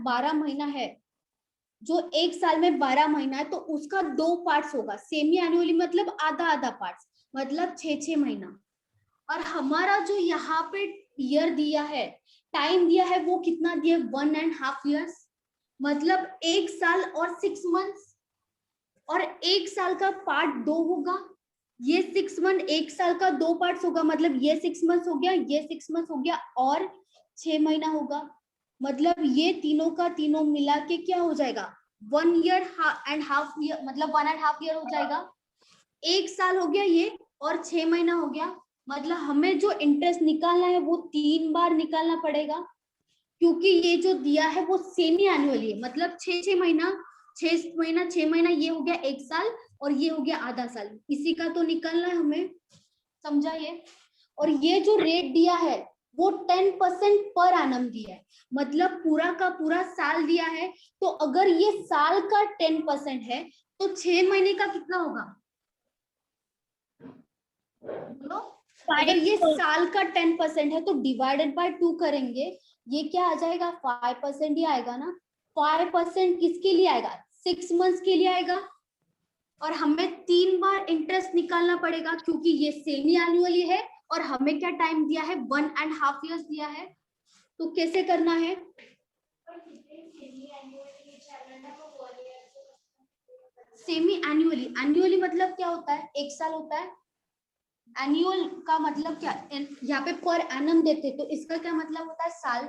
12 महीना है, जो एक साल में 12 महीना है, तो उसका 2 पार्ट्स होगा। सेमी एनुअली मतलब आधा आधा पार्ट्स, मतलब 6 महीना। और हमारा जो यहाँ पे ईयर दिया है, टाइम दिया है, वो कितना दिया, 1.5 years, मतलब 1 साल और 6 months। और 1 साल का पार्ट 2 होगा, ये 6 month 1 साल का 2 पार्ट्स होगा, मतलब ये 6 months हो गया, ये 6 months हो गया, और 6 महीना होगा। मतलब ये तीनों का तीनों मिला के क्या हो जाएगा, 1 year and half year, मतलब 1.5 year हो जाएगा। 1 साल हो गया ये, और 6 महीना हो गया। मतलब हमें जो इंटरेस्ट निकालना है वो 3 बार निकालना पड़ेगा, क्योंकि ये जो दिया है वो सेमी एनुअली है। मतलब 6 महीना, 6 महीना, ये हो गया 1 साल, और ये हो गया आधा साल, इसी का तो निकालना है हमें, समझा ये। और ये जो रेट दिया है वो 10% पर एनम दिया है, मतलब पूरा का पूरा साल दिया है। तो अगर ये साल का 10% है तो 6 महीने का कितना होगा, बोलो। अगर ये साल का 10% है तो डिवाइडेड बाय 2 करेंगे, ये क्या आ जाएगा, 5% ही आएगा ना। 5% किसके लिए आएगा, 6 months के लिए आएगा। और हमें 3 बार इंटरेस्ट निकालना पड़ेगा, क्योंकि ये सेमी एनुअली है और हमें क्या टाइम दिया है, 1.5 years दिया है। तो कैसे करना है, सेमी एनुअली। एनुअली मतलब क्या होता है, 1 साल होता है। एनुअल का मतलब क्या, यहाँ पे पर एनम देते, तो इसका क्या मतलब होता है, साल।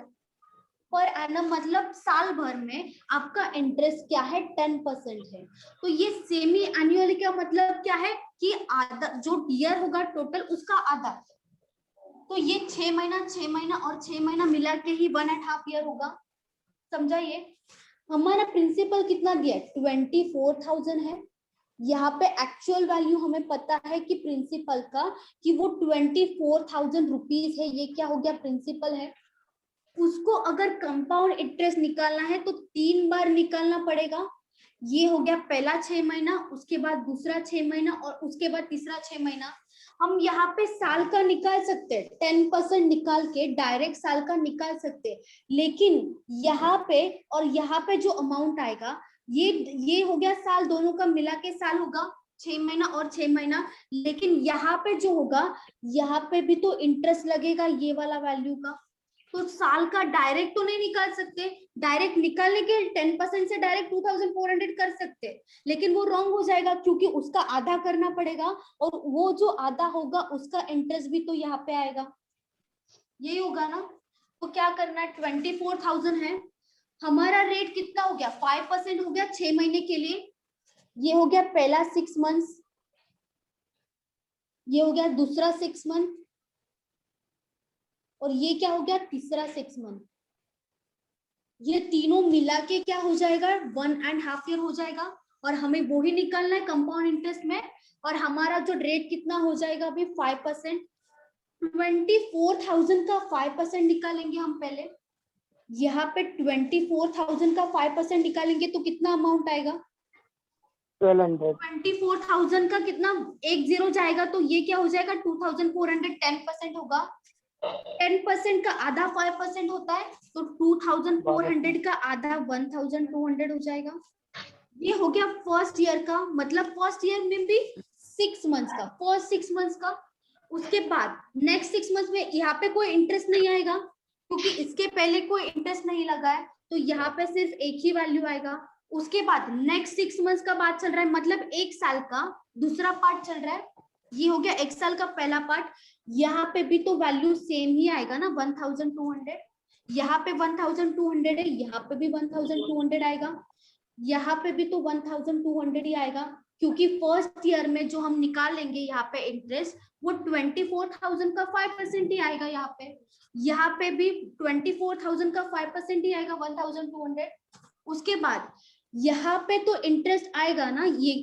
पर एनम मतलब साल भर में आपका इंटरेस्ट क्या है, 10% है। तो ये सेमी एनुअली का मतलब क्या है कि आधा जो ईयर होगा टोटल उसका आधा। तो ये 6 महीना, 6 महीना और 6 महीना मिला के ही 1.5 year होगा, समझा ये। हमारा प्रिंसिपल कितना दिया है, 24,000 है। यहाँ पे एक्चुअल वैल्यू हमें पता है कि प्रिंसिपल का, कि वो 24,000 रुपीज है, ये क्या हो गया, प्रिंसिपल है। उसको अगर कंपाउंड इंटरेस्ट निकालना है तो 3 बार निकालना पड़ेगा। ये हो गया पहला 6 महीना, उसके बाद दूसरा 6 महीना, और उसके बाद तीसरा 6 महीना। हम यहाँ पे साल का निकाल सकते हैं, 10% निकाल के डायरेक्ट साल का निकाल सकते हैं। लेकिन यहाँ पे और यहाँ पे जो अमाउंट आएगा, ये हो गया साल, दोनों का मिला के साल होगा, 6 महीना और 6 महीना। लेकिन यहाँ पे जो होगा, यहाँ पे भी तो इंटरेस्ट लगेगा ये वाला वैल्यू का। तो साल का डायरेक्ट तो नहीं निकाल सकते, डायरेक्ट निकालने के 10% से डायरेक्ट 2,400 कर सकते, लेकिन वो रॉन्ग हो जाएगा, क्योंकि उसका आधा करना पड़ेगा, और वो जो आधा होगा उसका इंटरेस्ट भी तो यहाँ पे आएगा, यही होगा ना। तो क्या करना है, 24,000 है, हमारा रेट कितना हो गया, 5% हो गया 6 महीने के लिए। ये हो गया पहला 6 months, ये हो गया दूसरा 6 month, और ये क्या हो गया, तीसरा 6 month। ये तीनों मिला के क्या हो जाएगा, 1.5 year हो जाएगा। और हमें वो ही निकालना है कंपाउंड इंटरेस्ट में। और हमारा जो रेट कितना हो जाएगा अभी, 5%। 24,000 का 5% निकालेंगे हम पहले। यहाँ पे 24,000 का 5% निकालेंगे तो कितना अमाउंट आएगा, 1200। 24,000 का कितना, 1 0 जाएगा, तो ये क्या हो जाएगा, 2,400, 10% होगा। 10% का आधा 5% होता है, तो 2,400 का आधा 1,200 हो जाएगा। ये हो गया फर्स्ट ईयर का, मतलब फर्स्ट ईयर में भी 6 months का, फर्स्ट 6 months का। उसके बाद नेक्स्ट 6 months में यहाँ पे कोई इंटरेस्ट नहीं आएगा, क्योंकि इसके पहले कोई इंटरेस्ट नहीं लगा है, तो यहाँ पे सिर्फ एक ही वैल्यू आएगा। उसके बाद नेक्स्ट 6 months का बात चल रहा है, मतलब 1 साल का दूसरा पार्ट चल रहा है, ये हो गया एक साल का पहला पार्ट। यहाँ पे भी तो वैल्यू सेम ही आएगा ना 1200, यहाँ पे 1200 है, यहाँ पे भी 1200 आएगा, यहाँ पे भी तो 1200 ही आएगा, क्योंकि फर्स्ट ईयर में जो हम निकाल लेंगे यहाँ पे इंटरेस्ट वो 24,000 का 5% ही आएगा। यहाँ पे भी 24,000 का 5% ही आएगा 1200। उसके बाद यहाँ पे तो इंटरेस्ट आएगा ना, ये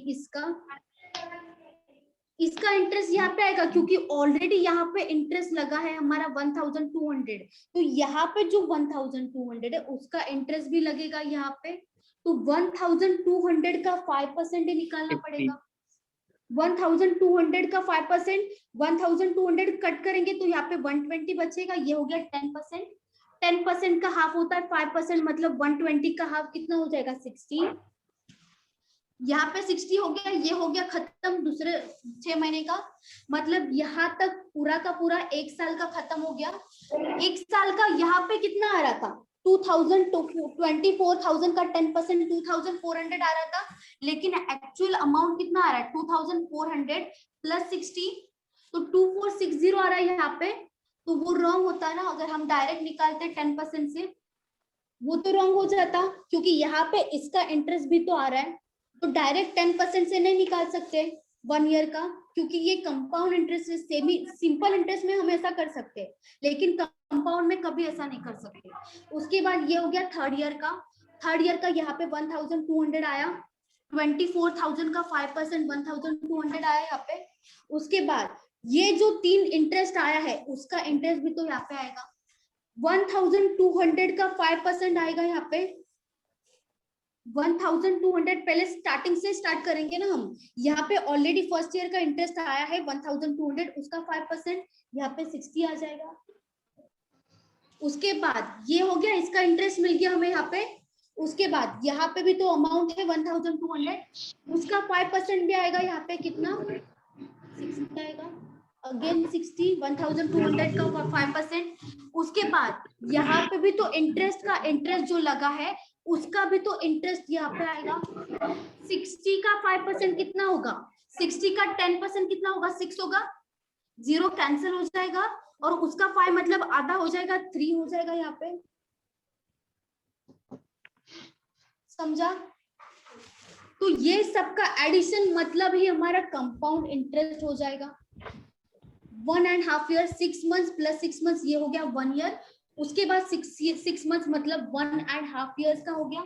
इसका इंटरेस्ट यहाँ पे आएगा, क्योंकि ऑलरेडी यहाँ पे इंटरेस्ट लगा है हमारा 1200, तो यहाँ पे जो 1200 है उसका इंटरेस्ट भी लगेगा यहाँ पे, तो 1200 का 5% ही निकालना पड़ेगा। 1200 का 5%, 1200 कट करेंगे तो यहाँ पे 120 बचेगा, ये हो गया 10%। 10% का हाफ होता है 5%, मतलब 120 का हाफ कितना हो जाएगा 60। यहाँ पे 60 हो गया, ये हो गया खत्म दूसरे 6 महीने का, मतलब यहाँ तक पूरा का पूरा एक साल का खत्म हो गया। एक साल का यहाँ पे कितना आ रहा था 24,000 का 10% 2,400 आ रहा था, लेकिन एक्चुअल अमाउंट कितना आ रहा है 2,400 प्लस 60, तो 2460 आ रहा है यहाँ पे। तो वो रॉन्ग होता है ना, अगर हम डायरेक्ट निकालते 10% से वो तो रॉन्ग हो जाता, क्योंकि यहाँ पे इसका इंटरेस्ट भी तो आ रहा है, तो डायरेक्ट 10% से नहीं निकाल सकते 1 ईयर का, क्योंकि ये कंपाउंड इंटरेस्ट है। सेमी सिंपल इंटरेस्ट में हम ऐसा कर सकते हैं, लेकिन कंपाउंड में कभी ऐसा नहीं कर सकते। उसके बाद ये हो गया थर्ड ईयर का। थर्ड ईयर का यहाँ पे 1200 आया, 24,000 का 5% 1200 आया यहाँ पे। उसके बाद ये जो 3 इंटरेस्ट आया है उसका इंटरेस्ट भी तो यहाँ पे आएगा, 1200 का 5% आएगा यहाँ पे। 1200 पहले स्टार्टिंग से स्टार्ट करेंगे ना हम, यहाँ पे ऑलरेडी फर्स्ट ईयर का इंटरेस्ट आया है 1200, उसका 5% यहाँ पे 60 आ जाएगा। उसके बाद ये हो गया, इसका इंटरेस्ट मिल गया हमें यहाँ पे। उसके बाद यहाँ पे भी तो अमाउंट है 1200, उसका 5% भी आएगा यहाँ पे, कितना 60 आएगा, अगेन 60, 1200 का 5%। उसके बाद यहाँ पे भी तो इंटरेस्ट जो लगा है उसका भी तो इंटरेस्ट यहाँ पे आएगा। 60 का 5% कितना होगा, 60 का 10% कितना होगा 6 होगा, 0 कैंसिल हो जाएगा, और उसका 5 मतलब आधा हो जाएगा 3 हो जाएगा यहाँ पे। समझा? तो ये सबका एडिशन मतलब ही हमारा कंपाउंड इंटरेस्ट हो जाएगा। 1.5 ईयर, 6 मंथ्स प्लस 6 मंथ्स, ये हो गया 1 ईयर। उसके बाद 6 मंथ्स मतलब 1.5 ईयर्स का हो गया।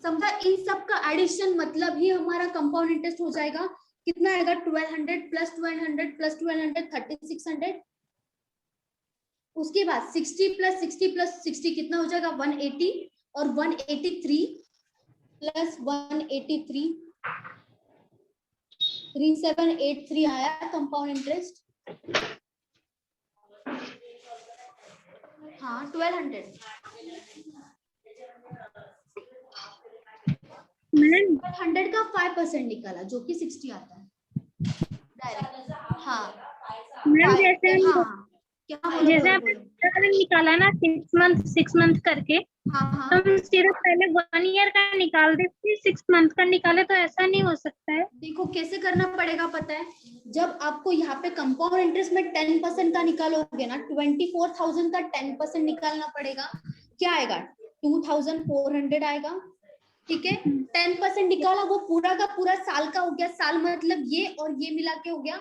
समझा? इन सब का एडिशन मतलब ही हमारा कंपाउंड इंटरेस्ट हो जाएगा। कितना आएगा 1200 प्लस 1200 प्लस 1200 3600। उसके बाद 60 प्लस 60 प्लस 60 कितना हो जाएगा 180, और 183 प्लस 183 3783 आया कंपाउंड इंटरेस्ट। हाँ 1200। 100 का 5% निकाला जो कि 60 आता है डायरेक्ट। हाँ मैम जैसे हाँ क्या बोलो, जैसे बोलो, आपने बोलो। निकाला ना 6 मंथ करके, हाँ हाँ हम सिर्फ पहले 1 ईयर का निकाल दे, फिर 6 मंथ का निकाले, तो ऐसा नहीं हो सकता है। देखो कैसे करना पड़ेगा पता है, जब आपको यहाँ पे कंपाउंड इंटरेस्ट में 10% का निकालोगे ना, 24,000 का 10% निकालना पड़ेगा। क्या आएगा 2,400 आएगा। ठीक है, 10% निकाला, वो पूरा का पूरा साल का हो गया। साल मतलब ये और ये मिला के हो गया।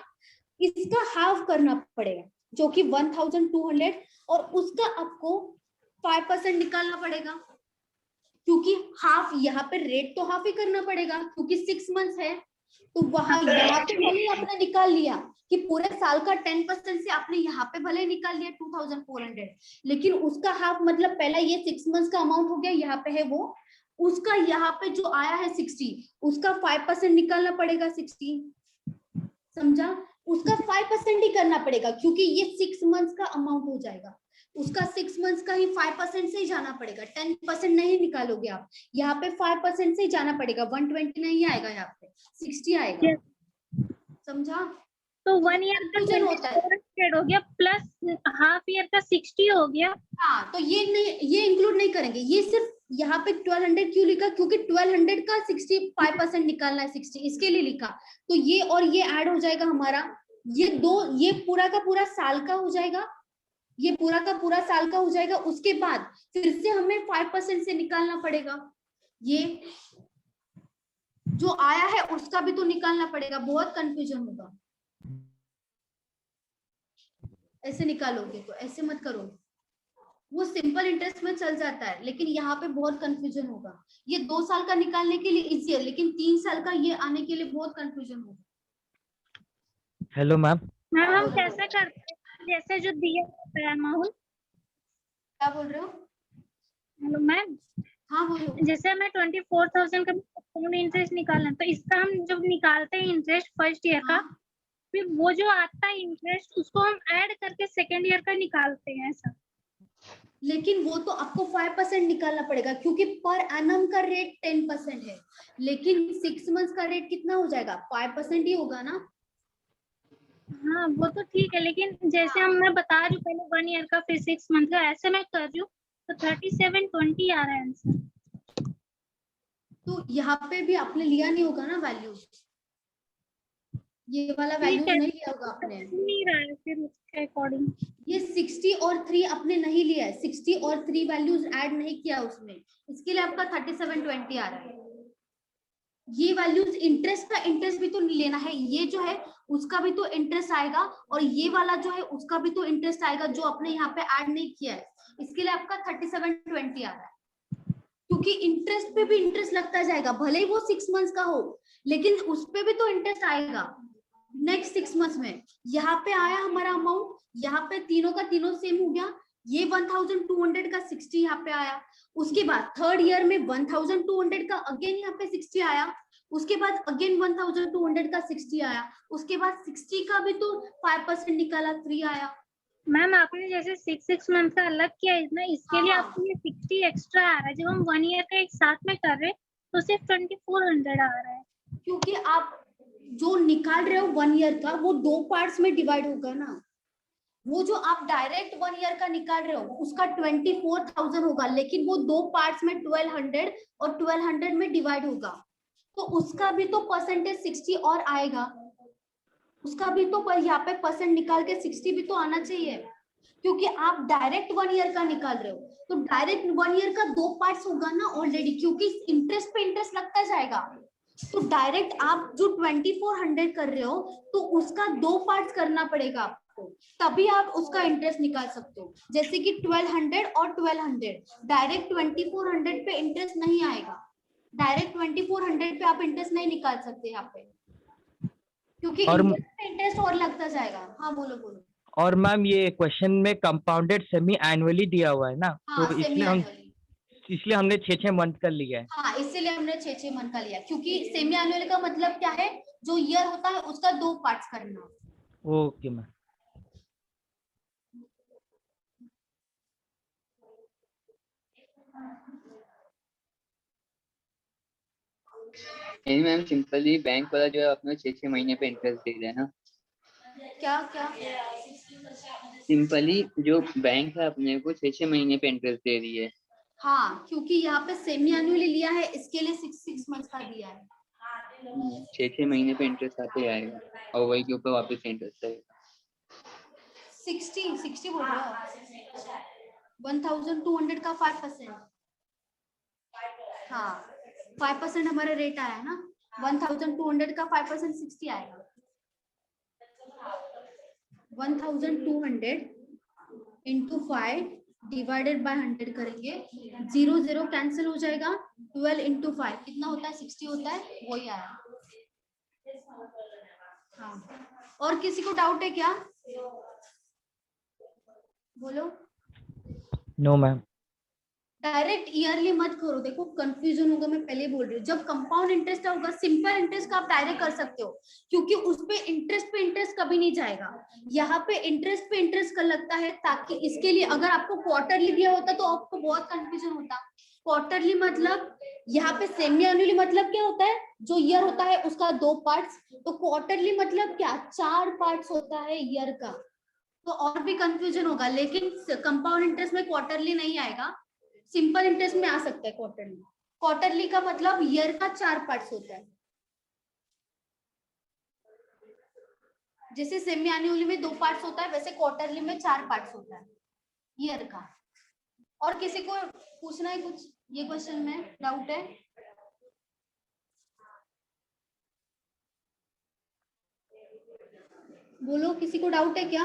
इसका हाफ करना पड़ेगा जो कि 1,200, और उसका आपको 5% निकालना पड़ेगा, क्योंकि हाफ यहाँ पे रेट तो हाफ ही करना पड़ेगा, क्योंकि 6 मंथ्स है। तो वहां यहाँ पे भले आपने निकाल लिया कि पूरे साल का 10% से आपने यहाँ पे भले निकाल लिया 2,400, लेकिन उसका हाफ मतलब पहला ये 6 मंथ्स का अमाउंट हो गया, यहाँ पे है वो, उसका यहाँ पे जो आया है 60, उसका 5% निकालना पड़ेगा 60। समझा? उसका 5% ही करना पड़ेगा, क्योंकि ये 6 मंथ्स का अमाउंट हो जाएगा। उसका 6 मंथ्स का ही 5% से ही जाना पड़ेगा, 10% नहीं निकालोगे आप। यहाँ पे 5% से ही जाना पड़ेगा, 120 नहीं आएगा, यहाँ पे 60 आएगा। समझा? तो 1 ईयर का Confusion होता है। 2400 हो गया प्लस हाफ ईयर का 60 हो गया। हाँ, तो ये नहीं, ये इंक्लूड नहीं करेंगे। ये सिर्फ यहाँ पे 1200 क्यों लिखा, क्योंकि 1200 का 65% निकालना है, 60 इसके लिए लिखा। तो ये और ये ऐड हो जाएगा हमारा, ये दो, ये पूरा का पूरा साल का हो जाएगा, ये पूरा का पूरा साल का हो जाएगा। उसके बाद फिर से हमें 5% से निकालना पड़ेगा, ये जो आया है उसका भी तो निकालना पड़ेगा। बहुत कंफ्यूजन होगा, ऐसे निकालोगे तो, ऐसे मत करो। वो सिंपल इंटरेस्ट में चल जाता है, लेकिन यहाँ पे बहुत कंफ्यूजन होगा। ये 2 साल का निकालने के लिए इजी है, लेकिन 3 साल का ये आने के लिए बहुत कंफ्यूजन होगा। Hello ma'am. मैम हम कैसे करते हैं, जैसे जो दिया होता है अमाउंट। क्या बोल रहे हो? हेलो मैम, हाँ बोलो। जैसे हमें 24,000 का कंपाउंड इंटरेस्ट निकालना है, तो इसका हम जब निकालते हैं इंटरेस्ट फर्स्ट ईयर का, हाँ, फिर वो जो आता है इंटरेस्ट उसको हम ऐड करके सेकेंड ईयर का निकालते हैं ऐसा। लेकिन वो तो आपको 5% निकालना पड़ेगा, क्योंकि पर एनम का रेट 10% है, लेकिन 6 मंथ्स का रेट कितना हो जाएगा? 5% ही होगा ना। हाँ वो तो ठीक है, लेकिन जैसे हम मैं बता रही हूँ पहले 1 ईयर का फिर 6 मंथ का, ऐसे मैं कर रही हूँ तो 3720 आ रहा है आंसर। तो यहाँ पे भी आपने लिया नहीं होगा ना वैल्यू, ये वाला वैल्यू ठीक है। नहीं लिया होगा आपने। नहीं रहा है फिर उसके अकॉर्डिंग। ये 60 और 3 आपने नहीं लिया है, 60 और 3 वैल्यूज ऐड नहीं किया उसमें, इसके लिए आपका 3720 आ रहा है। ये वैल्यूज इंटरेस्ट का इंटरेस्ट भी तो नहीं लेना है, ये जो है उसका भी तो इंटरेस्ट आएगा, और ये वाला जो है उसका भी तो इंटरेस्ट आएगा जो आपने यहाँ पे ऐड नहीं किया है, इसके लिए आपका 3720 आ रहा है। क्योंकि इंटरेस्ट पे भी इंटरेस्ट लगता जाएगा, भले ही वो 6 मंथ्स का हो, लेकिन उस पे भी तो इंटरेस्ट आएगा नेक्स्ट 6 मंथ्स में। यहाँ पे आया हमारा अमाउंट, यहाँ पे तीनों का तीनों सेम हो गया, ये 1200 का 60 यहाँ पे आया। उसके बाद थर्ड ईयर में 1200 का अगेन यहाँ पे 60 आया, उसके बाद अगेन 1200 का 60 आया, उसके बाद 60 का भी तो 5% निकाला, 3 आया। मैम आपने जैसे 6 मंथ का अलग किया है ना, इसके लिए हाँ। आपको ये 60 एक्स्ट्रा आ रहा है। जब हम 1 ईयर का एक साथ में कर रहे हैं तो सिर्फ 2400 आ रहा है। क्योंकि आप जो निकाल रहे हो 1 ईयर का, वो 2 पार्ट्स में डिवाइड होगा ना। वो जो आप डायरेक्ट 1 ईयर का निकाल रहे हो उसका 24,000 होगा, लेकिन वो 2 पार्ट्स में 1200 और 1200 में डिवाइड होगा, तो उसका भी तो परसेंटेज 60 और आएगा, उसका भी तो यहाँ पे परसेंट निकाल के 60 भी तो आना चाहिए। क्योंकि आप डायरेक्ट 1 ईयर का निकाल रहे हो, तो डायरेक्ट 1 ईयर का 2 पार्ट्स होगा ना ऑलरेडी, क्योंकि इंटरेस्ट पे इंटरेस्ट लगता जाएगा। तो डायरेक्ट आप जो 2400 कर रहे हो तो उसका 2 पार्ट्स करना पड़ेगा आपको, तभी आप उसका इंटरेस्ट निकाल सकते हो। जैसे कि 1200 और 1200, डायरेक्ट 2400 पे इंटरेस्ट नहीं आएगा, डायरेक्ट 2400 पे आप इंटरेस्ट नहीं निकाल सकते यहाँ पे, क्योंकि इंटरेस्ट और लगता जाएगा। हाँ बोलो बोलो। और मैम ये क्वेश्चन में कंपाउंडेड सेमी एनुअली दिया हुआ है ना, हाँ, तो इसलिए हमने 6 मंथ का लिया है। हाँ, इसीलिए हमने 6 मंथ का लिया, क्योंकि सेमी एनुअल का मतलब क्या है, जो ईयर होता है उसका 2 पार्ट्स करना। Okay ma'am. Ma'am simply bank वाला जो है अपने 6 महीने पे इंटरेस्ट दे रहा है ना। क्या क्या? सिंपली जो बैंक है अपने को 6 महीने पे इंटरेस्ट दे रही है। हाँ, क्योंकि यहाँ पे सेमी एनुअली लिया है, इसके लिए 6 मंथ का दिया है। 6 महीने पे इंटरेस्ट आते आएगा और वही के ऊपर वापस इंटरेस्ट आएगा। 60 बोल रहे हो? 1200 का 5%। हाँ, 5% हमारा रेट आया है ना, 1200 का 5% 60 आएगा। 1200 इंटू 5 डिवाइडेड बाय 100 करेंगे, 0 0 कैंसिल हो जाएगा, 12 इंटू 5 कितना होता है? 60 होता है, वही आया। हाँ, और किसी को डाउट है क्या? बोलो। No ma'am. डायरेक्ट ईयरली मत करो, देखो कंफ्यूजन होगा, मैं पहले बोल रही हूँ। जब कंपाउंड इंटरेस्ट होगा, सिंपल इंटरेस्ट का आप डायरेक्ट कर सकते हो, क्योंकि उस पे इंटरेस्ट कभी नहीं जाएगा। यहाँ पे इंटरेस्ट का लगता है, ताकि इसके लिए अगर आपको क्वार्टरली दिया होता तो आपको बहुत कंफ्यूजन होता। क्वार्टरली मतलब यहाँ पे सेमी एनुअली मतलब क्या होता है? जो ईयर होता है उसका 2 पार्ट्स, तो क्वार्टरली मतलब क्या 4 पार्ट्स होता है ईयर का। तो और भी कंफ्यूजन होगा, लेकिन कंपाउंड इंटरेस्ट में क्वार्टरली नहीं आएगा, सिंपल इंटरेस्ट में आ सकता है क्वार्टरली। क्वार्टरली का मतलब ईयर का 4 पार्ट्स होता है, जैसे सेमी एनुअली में 2 पार्ट्स होता है, वैसे क्वार्टरली में 4 पार्ट्स होता है ईयर का। और किसी को पूछना है कुछ ये क्वेश्चन में, डाउट है? बोलो, किसी को डाउट है क्या?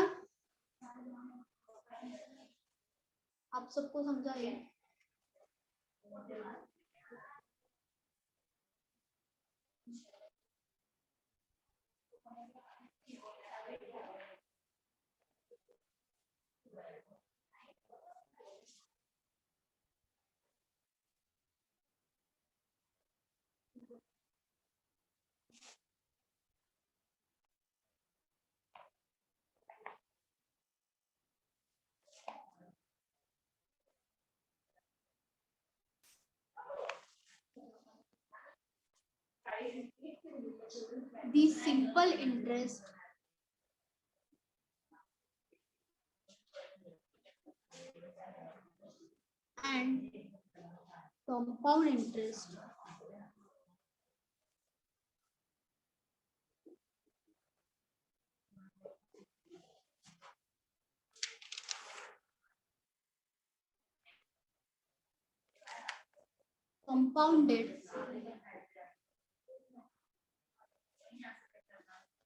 आप सबको समझाइए। The simple interest and compound interest compounded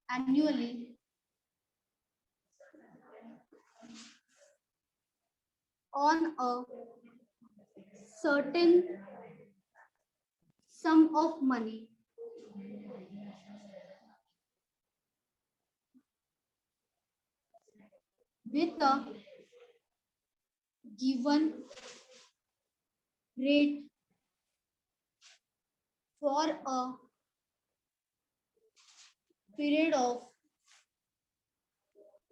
annually on a certain sum of money with a given rate for a period of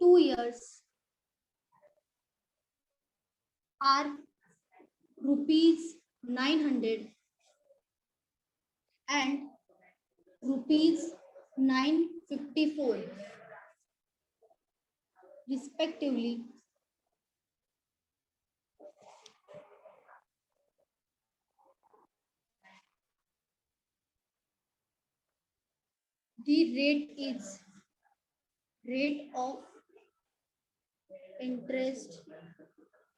2 years are rupees 900 and rupees 954 respectively. The rate of interest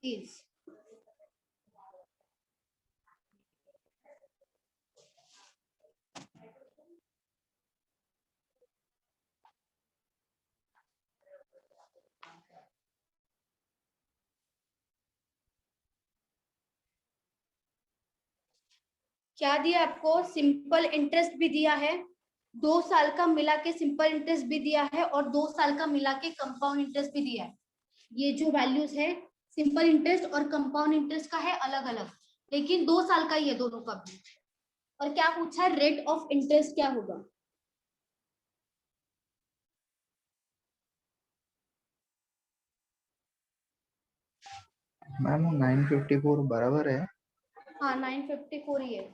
is क्या दिया आपको? Simple interest भी दिया है, 2 साल का मिला के सिंपल इंटरेस्ट भी दिया है और 2 साल का मिला के कंपाउंड इंटरेस्ट भी दिया है। ये जो वैल्यूज है सिंपल इंटरेस्ट और कंपाउंड इंटरेस्ट का है अलग अलग, लेकिन 2 साल का ही है दोनों का भी। और क्या पूछा है? रेट ऑफ इंटरेस्ट क्या होगा? मैम 954 बराबर है। हाँ 954 ही है।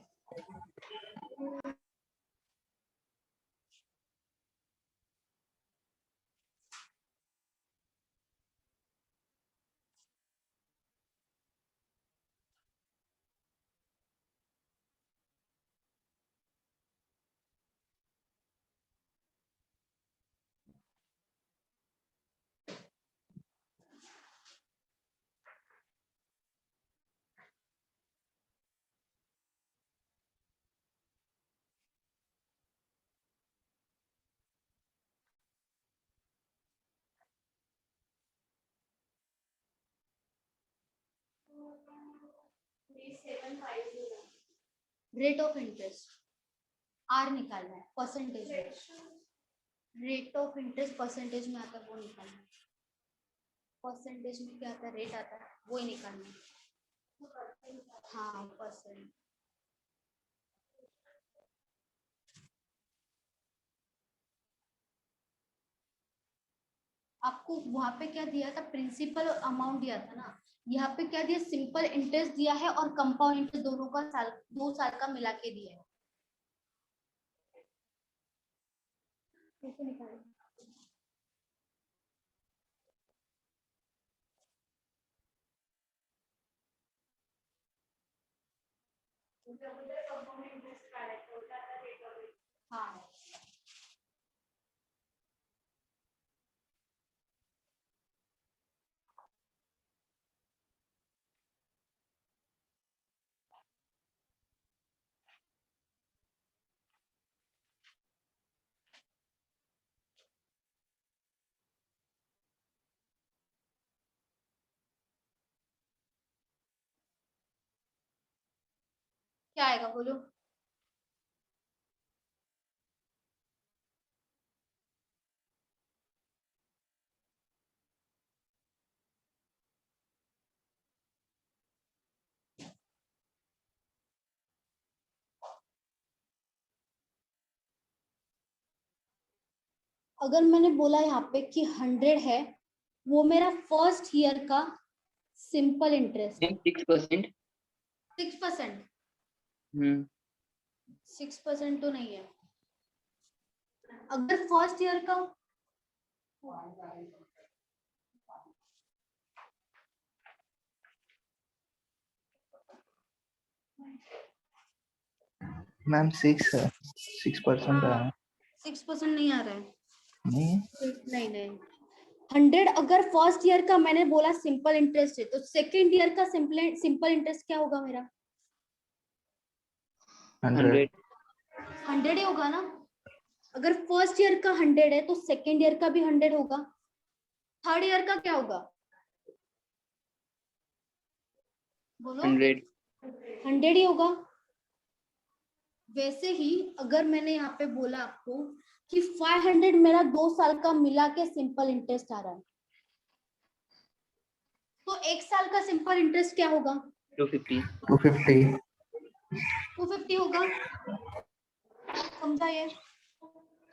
रेट ऑफ इंटरेस्ट आर निकालना है परसेंटेज में। रेट ऑफ इंटरेस्ट परसेंटेज में आता है, वो निकालना है। परसेंटेज में क्या आता है? रेट आता है, वो ही निकालना है। हाँ परसेंट। आपको वहां पे क्या दिया था? प्रिंसिपल अमाउंट दिया था ना, यहाँ पे क्या दिया? सिंपल इंटरेस्ट दिया है और कंपाउंड इंटरेस्ट दोनों का 2 साल का मिला के दिया है। कैसे निकालें? हाँ क्या आएगा बोलो? अगर मैंने बोला यहाँ पे कि 100 है, वो मेरा फर्स्ट ईयर का सिंपल इंटरेस्ट है। 6%। 6%? हम्म 6% तो नहीं है। अगर फर्स्ट ईयर का मैम 6% है। 6% नहीं आ रहा है। नहीं नहीं नहीं 100 अगर फर्स्ट ईयर का मैंने बोला सिंपल इंटरेस्ट है, तो सेकेंड ईयर का सिंपल इंटरेस्ट क्या होगा मेरा? 100 100 ही होगा ना। अगर फर्स्ट ईयर का 100 है तो सेकेंड ईयर का भी 100 होगा। थर्ड ईयर का क्या होगा बोलो? 100। 100 ही होगा। वैसे ही अगर मैंने यहाँ पे बोला आपको कि 500 मेरा 2 साल का मिला के सिंपल इंटरेस्ट आ रहा है, तो 1 साल का सिंपल इंटरेस्ट क्या होगा? 250। 250 होगा। समझा ये?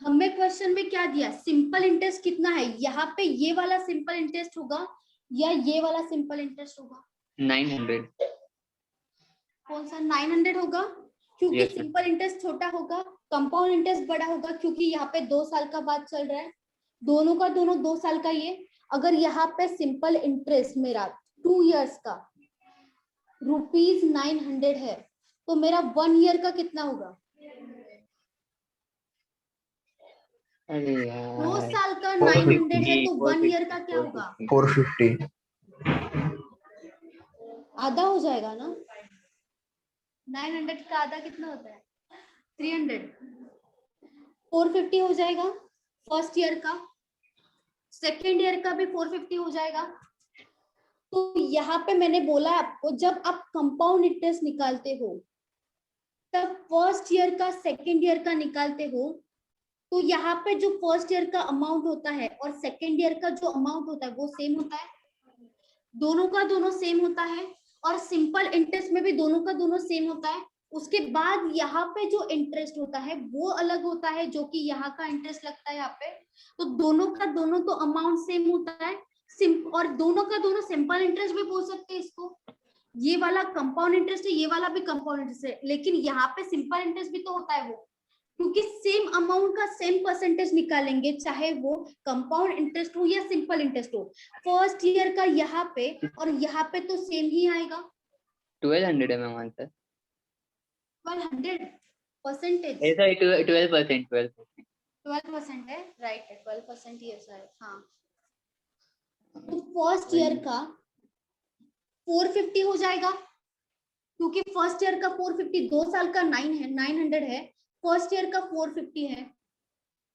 हमें क्वेश्चन में क्या दिया? सिंपल इंटरेस्ट कितना है। यहाँ पे ये वाला सिंपल इंटरेस्ट होगा या ये वाला सिंपल इंटरेस्ट होगा? 900। कौन सा 900 होगा? क्योंकि Yes, sir. सिंपल इंटरेस्ट छोटा होगा, कंपाउंड इंटरेस्ट बड़ा होगा, क्योंकि यहाँ पे 2 साल का बात चल रहा है, दोनों का दोनों 2 साल का। ये अगर यहाँ पे सिंपल इंटरेस्ट मेरा 2 इयर्स का ₹900 है, तो मेरा 1 ईयर का कितना होगा? अरे 2 यार साल का 900 है तो 1 ईयर का क्या 450, होगा? 450 आधा हो जाएगा ना। 900 का आधा कितना होता है? 300। 450 हो जाएगा फर्स्ट ईयर का, सेकेंड ईयर का भी 450 हो जाएगा। तो यहाँ पे मैंने बोला आपको, जब आप कंपाउंड इंटरेस्ट निकालते हो तब फर्स्ट ईयर का सेकेंड ईयर का निकालते हो, तो यहाँ पे जो फर्स्ट ईयर का अमाउंट होता है और सेकेंड ईयर का जो अमाउंट होता है वो सेम होता है, दोनों का दोनों सेम होता है। और सिंपल इंटरेस्ट में भी दोनों का दोनों सेम होता है। उसके बाद यहाँ पे जो इंटरेस्ट होता है वो अलग होता है, जो कि यहाँ का इंटरेस्ट लगता है यहाँ पे। तो दोनों का दोनों तो अमाउंट सेम होता है, और दोनों का दोनों सिंपल इंटरेस्ट भी बोल सकते हैं इसको। ये वाला कंपाउंड इंटरेस्ट है, ये वाला भी कंपाउंड इंटरेस्ट है, लेकिन यहाँ पे सिंपल इंटरेस्ट भी तो होता है वो, क्योंकि सेम अमाउंट का सेम परसेंटेज निकालेंगे, चाहे वो कंपाउंड इंटरेस्ट हो या सिंपल इंटरेस्ट हो। फर्स्ट ईयर का यहाँ पे और यहाँ पे तो सेम ही आएगा। 1200 है मैम आंसर। 1200 परसेंटेज? ऐसा 12%। 12% है, राइट है, 12% ही ऐसा है। हाँ, तो फर्स्ट ईयर का 450 हो जाएगा, क्योंकि फर्स्ट ईयर का 450, 2 साल का 900 है, फर्स्ट ईयर का 450 है,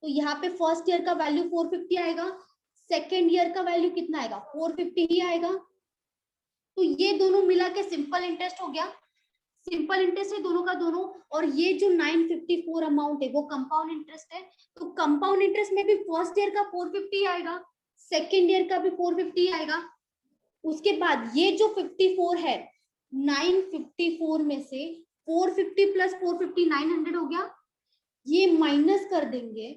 तो यहाँ पे फर्स्ट ईयर का वैल्यू 450 आएगा, सेकेंड ईयर का वैल्यू कितना आएगा? 450 ही आएगा। तो ये दोनों मिला के सिंपल इंटरेस्ट हो गया। सिंपल इंटरेस्ट है दोनों का दोनों, और ये जो 954 अमाउंट है वो कंपाउंड इंटरेस्ट है। तो कंपाउंड इंटरेस्ट में भी फर्स्ट ईयर का 450 आएगा, सेकेंड ईयर का भी 450 आएगा। उसके बाद ये जो 54 है, 954 में से 450 प्लस 450 900 हो गया, ये माइनस कर देंगे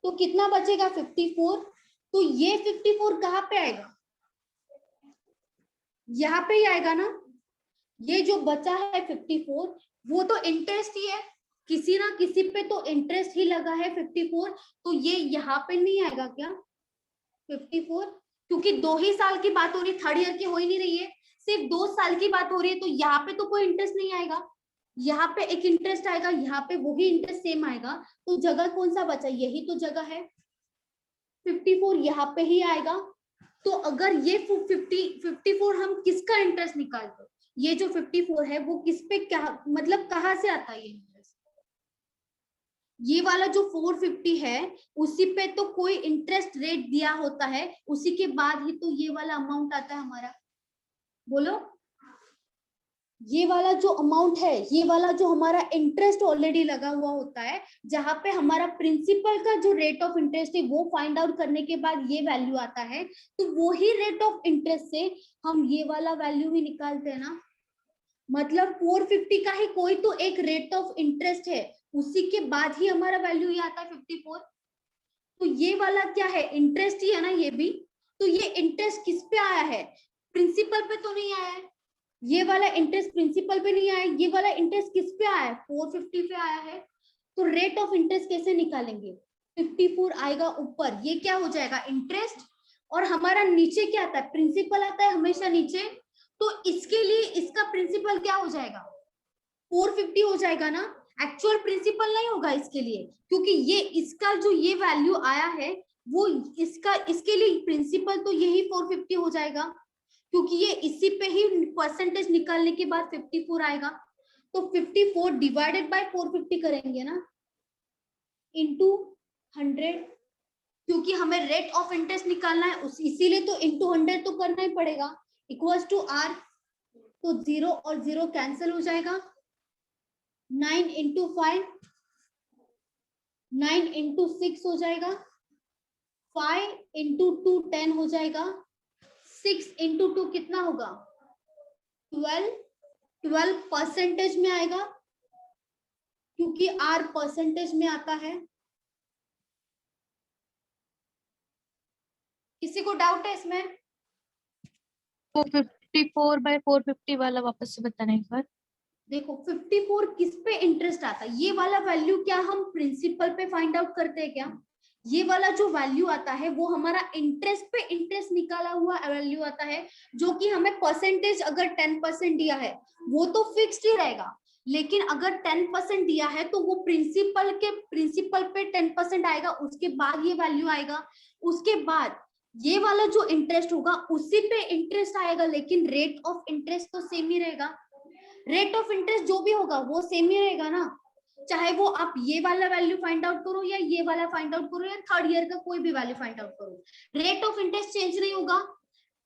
तो कितना बचेगा? 54। तो ये 54 कहाँ पे आएगा? यहाँ पे ही आएगा ना। ये जो बचा है 54 वो तो इंटरेस्ट ही है, किसी ना किसी पे तो इंटरेस्ट ही लगा है 54, तो ये यहाँ पे नहीं आएगा क्या 54? क्योंकि 2 ही साल की बात हो रही है, थर्ड ईयर की हो ही नहीं रही है, सिर्फ 2 साल की बात हो रही है, तो यहाँ पे तो कोई इंटरेस्ट नहीं आएगा, यहाँ पे एक इंटरेस्ट आएगा, यहाँ पे वही इंटरेस्ट सेम आएगा, तो जगह कौन सा बचा, यही तो जगह है 54, यहाँ पे ही आएगा। तो अगर ये 54 हम किसका इंटरेस्ट निकालते, ये जो 54 है वो किस पे, क्या मतलब कहाँ से आता है ये इंटरेस्ट, ये वाला जो 450 है उसी पे तो कोई इंटरेस्ट रेट दिया होता है, उसी के बाद ही तो ये वाला अमाउंट आता है हमारा। बोलो, ये वाला जो अमाउंट है, ये वाला जो हमारा इंटरेस्ट ऑलरेडी लगा हुआ होता है, जहां पे हमारा प्रिंसिपल का जो रेट ऑफ इंटरेस्ट है वो फाइंड आउट करने के बाद ये वैल्यू आता है, तो वो ही रेट ऑफ इंटरेस्ट से हम ये वाला वैल्यू भी निकालते हैं ना। मतलब 450 का ही कोई तो एक रेट ऑफ इंटरेस्ट है, उसी के बाद ही हमारा वैल्यू ये आता है 54। तो ये वाला क्या है, इंटरेस्ट ही है ना ये भी, तो ये इंटरेस्ट किस पे आया है, प्रिंसिपल पे तो नहीं आया है, ये वाला इंटरेस्ट प्रिंसिपल पे नहीं आया, ये वाला इंटरेस्ट किस पे आया है, 450 पे आया है। तो रेट ऑफ इंटरेस्ट कैसे निकालेंगे, 54 आएगा ऊपर, ये क्या हो जाएगा इंटरेस्ट, और हमारा नीचे क्या आता है, प्रिंसिपल आता है हमेशा नीचे, तो इसके लिए इसका प्रिंसिपल क्या हो जाएगा 450 हो जाएगा ना, एक्चुअल प्रिंसिपल नहीं होगा इसके लिए, क्योंकि ये इसका जो ये वैल्यू आया है वो इसका, इसके लिए प्रिंसिपल तो यही 450 हो जाएगा, क्योंकि ये इसी पे ही परसेंटेज निकालने के बाद 54 आएगा। तो 54 डिवाइडेड बाय 450 करेंगे ना, इंटू 100, क्योंकि हमें रेट ऑफ इंटरेस्ट निकालना है, इसीलिए तो इंटू 100 तो करना ही पड़ेगा, इक्वल्स टू आर, तो 0 और 0 कैंसिल हो जाएगा, 9 इंटू 5, 9 इंटू 6 हो जाएगा, 5 इंटू 2 10 हो जाएगा, 6 इंटू 2 कितना होगा 12 परसेंटेज में आएगा, क्योंकि आर परसेंटेज में आता है। किसी को डाउट है इसमें? 454/450 वाला वापस से बताना एक बार। देखो 54 किस पे इंटरेस्ट आता है, ये वाला वैल्यू क्या हम प्रिंसिपल पे फाइंड आउट करते हैं क्या, ये वाला जो वैल्यू आता है वो हमारा इंटरेस्ट पे इंटरेस्ट निकाला हुआ वैल्यू आता है, जो कि हमें परसेंटेज अगर 10% दिया है वो तो फिक्स्ड ही रहेगा, लेकिन अगर 10% दिया है तो वो प्रिंसिपल पे 10% आएगा, उसके बाद ये वैल्यू आएगा, उसके बाद ये वाला जो इंटरेस्ट होगा उसी पे इंटरेस्ट आएगा, लेकिन रेट ऑफ इंटरेस्ट तो सेम ही रहेगा, रेट ऑफ इंटरेस्ट जो भी होगा वो सेम ही रहेगा ना, चाहे वो आप ये वाला वैल्यू फाइंड आउट करो या ये वाला फाइंड आउट करो या थर्ड ईयर का कोई भी वैल्यू फाइंड आउट करो, रेट ऑफ इंटरेस्ट चेंज नहीं होगा,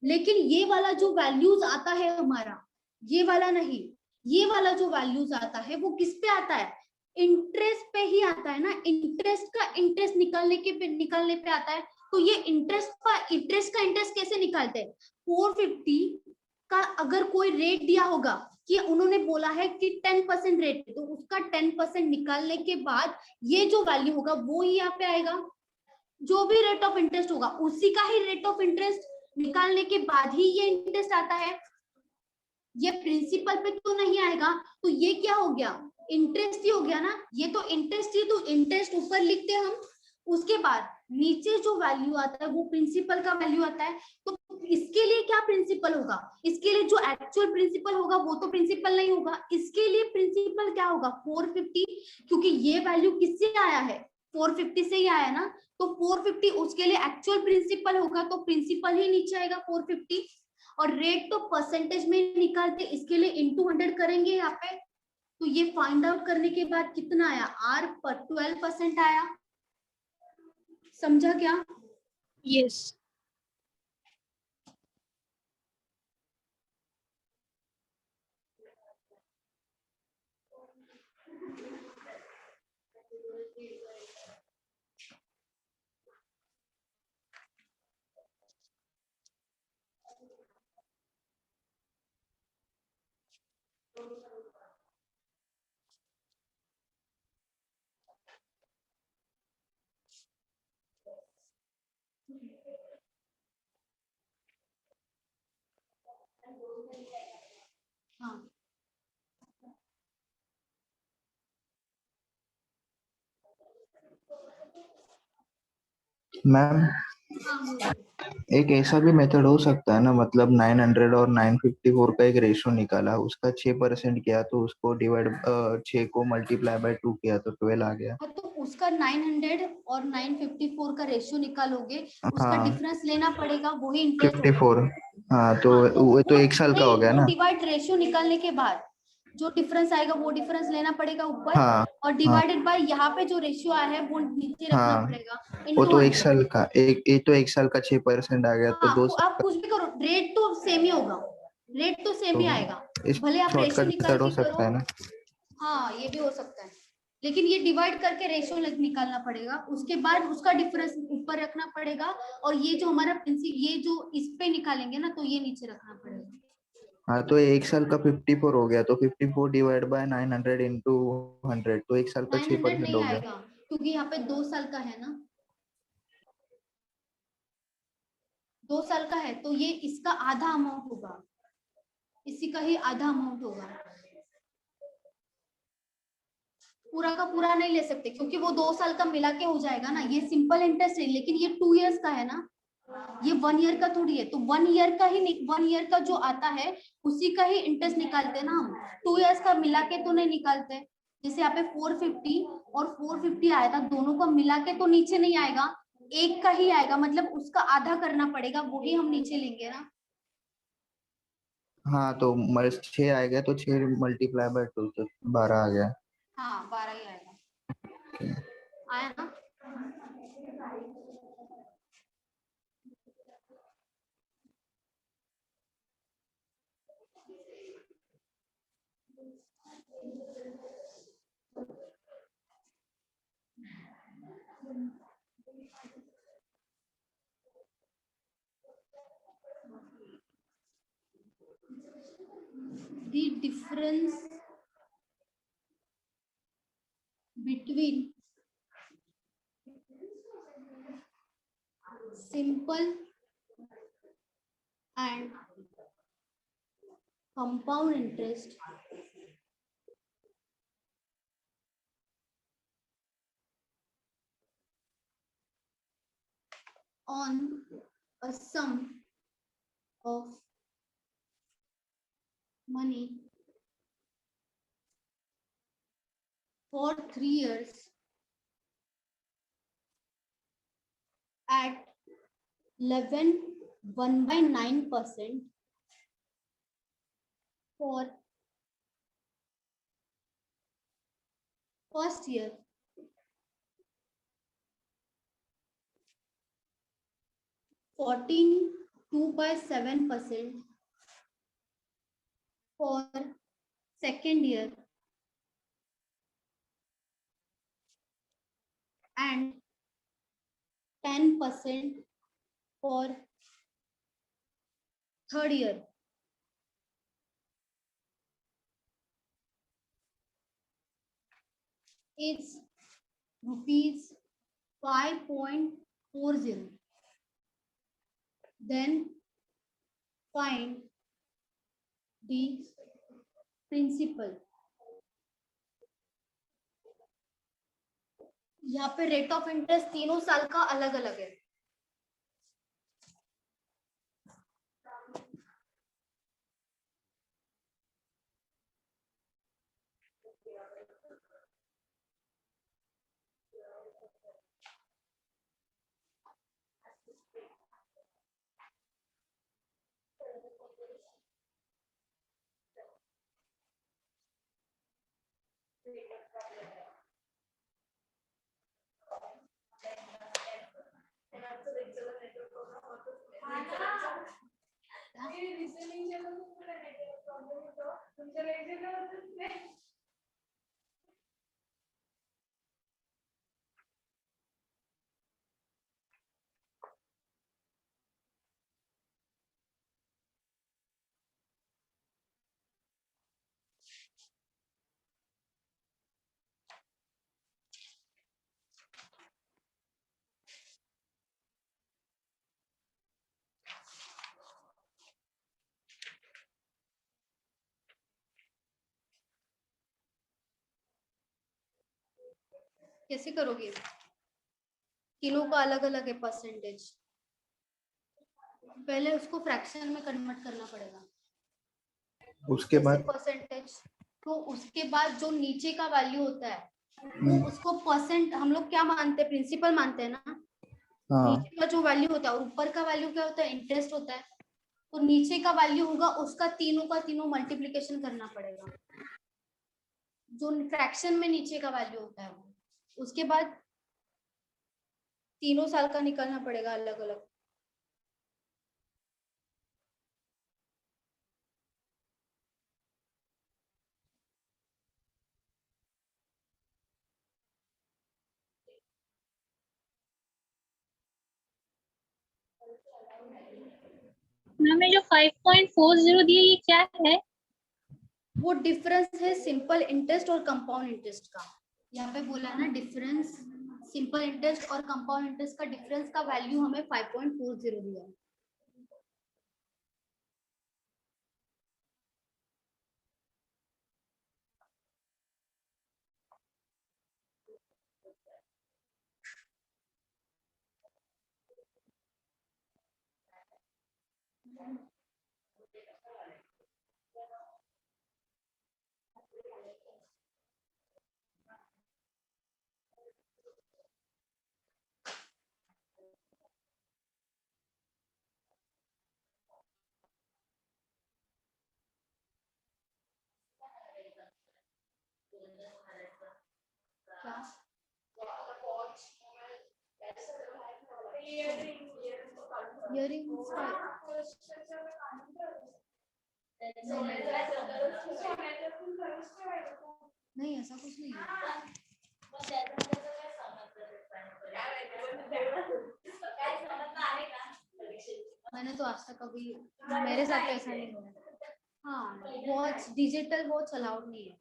लेकिन ये वाला जो वैल्यूज आता है हमारा, ये वाला नहीं, ये वाला जो वैल्यूज आता है वो किस पे आता है, इंटरेस्ट पे ही आता है ना, इंटरेस्ट का इंटरेस्ट निकालने पे आता है। तो ये इंटरेस्ट का इंटरेस्ट कैसे निकालते हैं, 450 का अगर कोई रेट दिया होगा कि उन्होंने बोला है कि 10% रेट, तो उसका 10% निकालने के बाद ये जो वैल्यू होगा वो ही यहाँ पे आएगा, जो भी रेट ऑफ इंटरेस्ट होगा उसी का ही रेट ऑफ इंटरेस्ट निकालने के बाद ही ये इंटरेस्ट आता है, ये प्रिंसिपल पे तो नहीं आएगा, तो ये क्या हो गया इंटरेस्ट ही हो गया ना, ये तो इंटरेस्ट ही, तो इंटरेस्ट ऊपर लिखते हैं हम, उसके बाद नीचे जो वैल्यू आता है वो प्रिंसिपल का वैल्यू आता है, तो इसके लिए क्या प्रिंसिपल होगा, इसके लिए जो एक्चुअल प्रिंसिपल होगा वो तो प्रिंसिपल नहीं होगा, इसके लिए प्रिंसिपल क्या होगा 450, क्योंकि ये वैल्यू किससे आया है 450 से ही आया ना, तो 450 उसके लिए एक्चुअल प्रिंसिपल होगा, तो प्रिंसिपल ही नीचे आएगा 450, और रेट तो परसेंटेज में निकालते, इसके लिए इंटू 100 करेंगे यहाँ पे, तो ये फाइंड आउट करने के बाद कितना आया, आर पर 12% आया, समझा क्या? यस। हाँ मैम हाँ बोलिए। एक ऐसा भी मेथड हो सकता है ना, मतलब 900 और 954 का एक रेशियो निकाला, उसका 6% किया तो उसको डिवाइड 6 को मल्टीप्लाई बाय 2 किया तो 12 आ गया। हाँ, तो उसका 900 और 954 का रेशियो निकालोगे, उसका हाँ डिफरेंस लेना पड़ेगा, वही इंटरेस्ट होगा। 54। हाँ तो हाँ, तो वो तो वो 1 साल का हो नहीं, गया वो ना। डिवाइड रेशियो निकालने के बाद जो डिफरेंस आएगा वो डिफरेंस लेना पड़ेगा ऊपर, हाँ और हाँ डिवाइडेड बाय यहाँ पे जो रेशियो आया है वो नीचे रखना हाँ, पड़ेगा वो इनटू तो 1 100। साल का, एक तो 1 साल का 6% आ गया, तो हाँ, 2 साल आप कुछ भी करो, रेट तो सेम ही होगा, रेट तो सेम ही आएगा, तो इस भले आप रेशियो शॉर्टकट निकाल मेथड हो के सकता है करो। ना। हाँ, ये भी हो सकता है, लेकिन ये डिवाइड करके रेशियो निकालना पड़ेगा, उसके बाद उसका डिफरेंस ऊपर रखना पड़ेगा, और ये जो हमारा ये जो इस पे निकालेंगे ना, तो ये नीचे रखना पड़ेगा। हाँ तो 1 साल का 54 हो गया, तो 54 डिवाइड बाय 900 इंटू 100, तो 1 साल का 900 6% नहीं हो गया। आएगा, क्योंकि यहाँ पे 2 साल का है ना, 2 साल का है, तो ये इसका आधा अमाउंट होगा, इसी का ही आधा अमाउंट होगा, पूरा का पूरा नहीं ले सकते, क्योंकि वो 2 साल का मिला के हो जाएगा ना, ये सिंपल इंटरेस्ट है, लेकिन ये 2 इयर्स का है ना, ये 1 ईयर का थोड़ी है, तो 1 ईयर का ही 1 ईयर का जो आता है उसी का ही इंटरेस्ट निकालते हैं ना हम, 2 इयर्स का मिला के तो नहीं निकालते। जैसे यहाँ पे 450 और 450 आया था, दोनों का मिला के तो नीचे नहीं आएगा, एक का ही आएगा, मतलब उसका आधा करना पड़ेगा, वही हम नीचे लेंगे ना। हाँ तो 6 आ गया, तो 6 मल्टीप्लाई बाय 2 तो 12 आ गया। हाँ, 12 ही आएगा, आया ना। The difference between simple and compound interest on a sum of money for 3 years at 11 1/9% for first year, 14 2/7% for second year, and 10% for third year. Is rupees 5.40. Then find the principal. यहाँ पे rate of interest तीनों साल का अलग अलग है। कैसे करोगे? तीनों का अलग अलग है परसेंटेज। पहले उसको फ्रैक्शन में कन्वर्ट करना पड़ेगा, उसके बाद परसेंटेज। तो उसके बाद जो नीचे का वैल्यू होता है वो उसको परसेंट, हम लोग क्या मानते हैं, प्रिंसिपल मानते हैं ना। हाँ नीचे का जो वैल्यू होता है और ऊपर का वैल्यू क्या होता है, इंटरेस्ट होता है। तो नीचे का वैल्यू होगा उसका तीनों का तीनों मल्टीप्लिकेशन करना पड़ेगा, जो फ्रैक्शन में नीचे का वैल्यू होता है वो। उसके बाद तीनों साल का निकालना पड़ेगा अलग अलग। मैम ये जो 5.40 दिए ये क्या है? वो डिफरेंस है सिंपल इंटरेस्ट और कंपाउंड इंटरेस्ट का। यहाँ पे बोला है ना डिफरेंस, सिंपल इंटरेस्ट और कंपाउंड इंटरेस्ट का डिफरेंस का वैल्यू हमें 5.40 दिया है। इयरिंग्स नहीं, ऐसा कुछ नहीं है। मैंने तो आज तक कभी, मेरे साथ तो ऐसा नहीं हुआ। हाँ, वॉच, डिजिटल वॉच अलाउड नहीं है,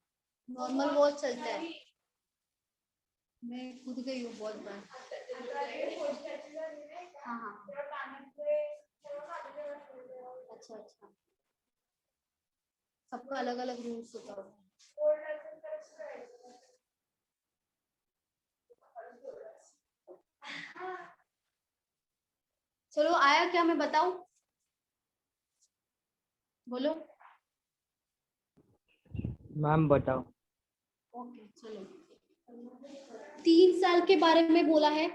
नॉर्मल वॉच चलता है। मैं खुद गई हूँ बहुत बार। हाँ हाँ, अच्छा अच्छा, सबका अलग अलग रूल्स होता है। चलो आया क्या, मैं बताऊं, बोलो। मैम बताओ। ओके चलो, 3 साल के बारे में बोला है।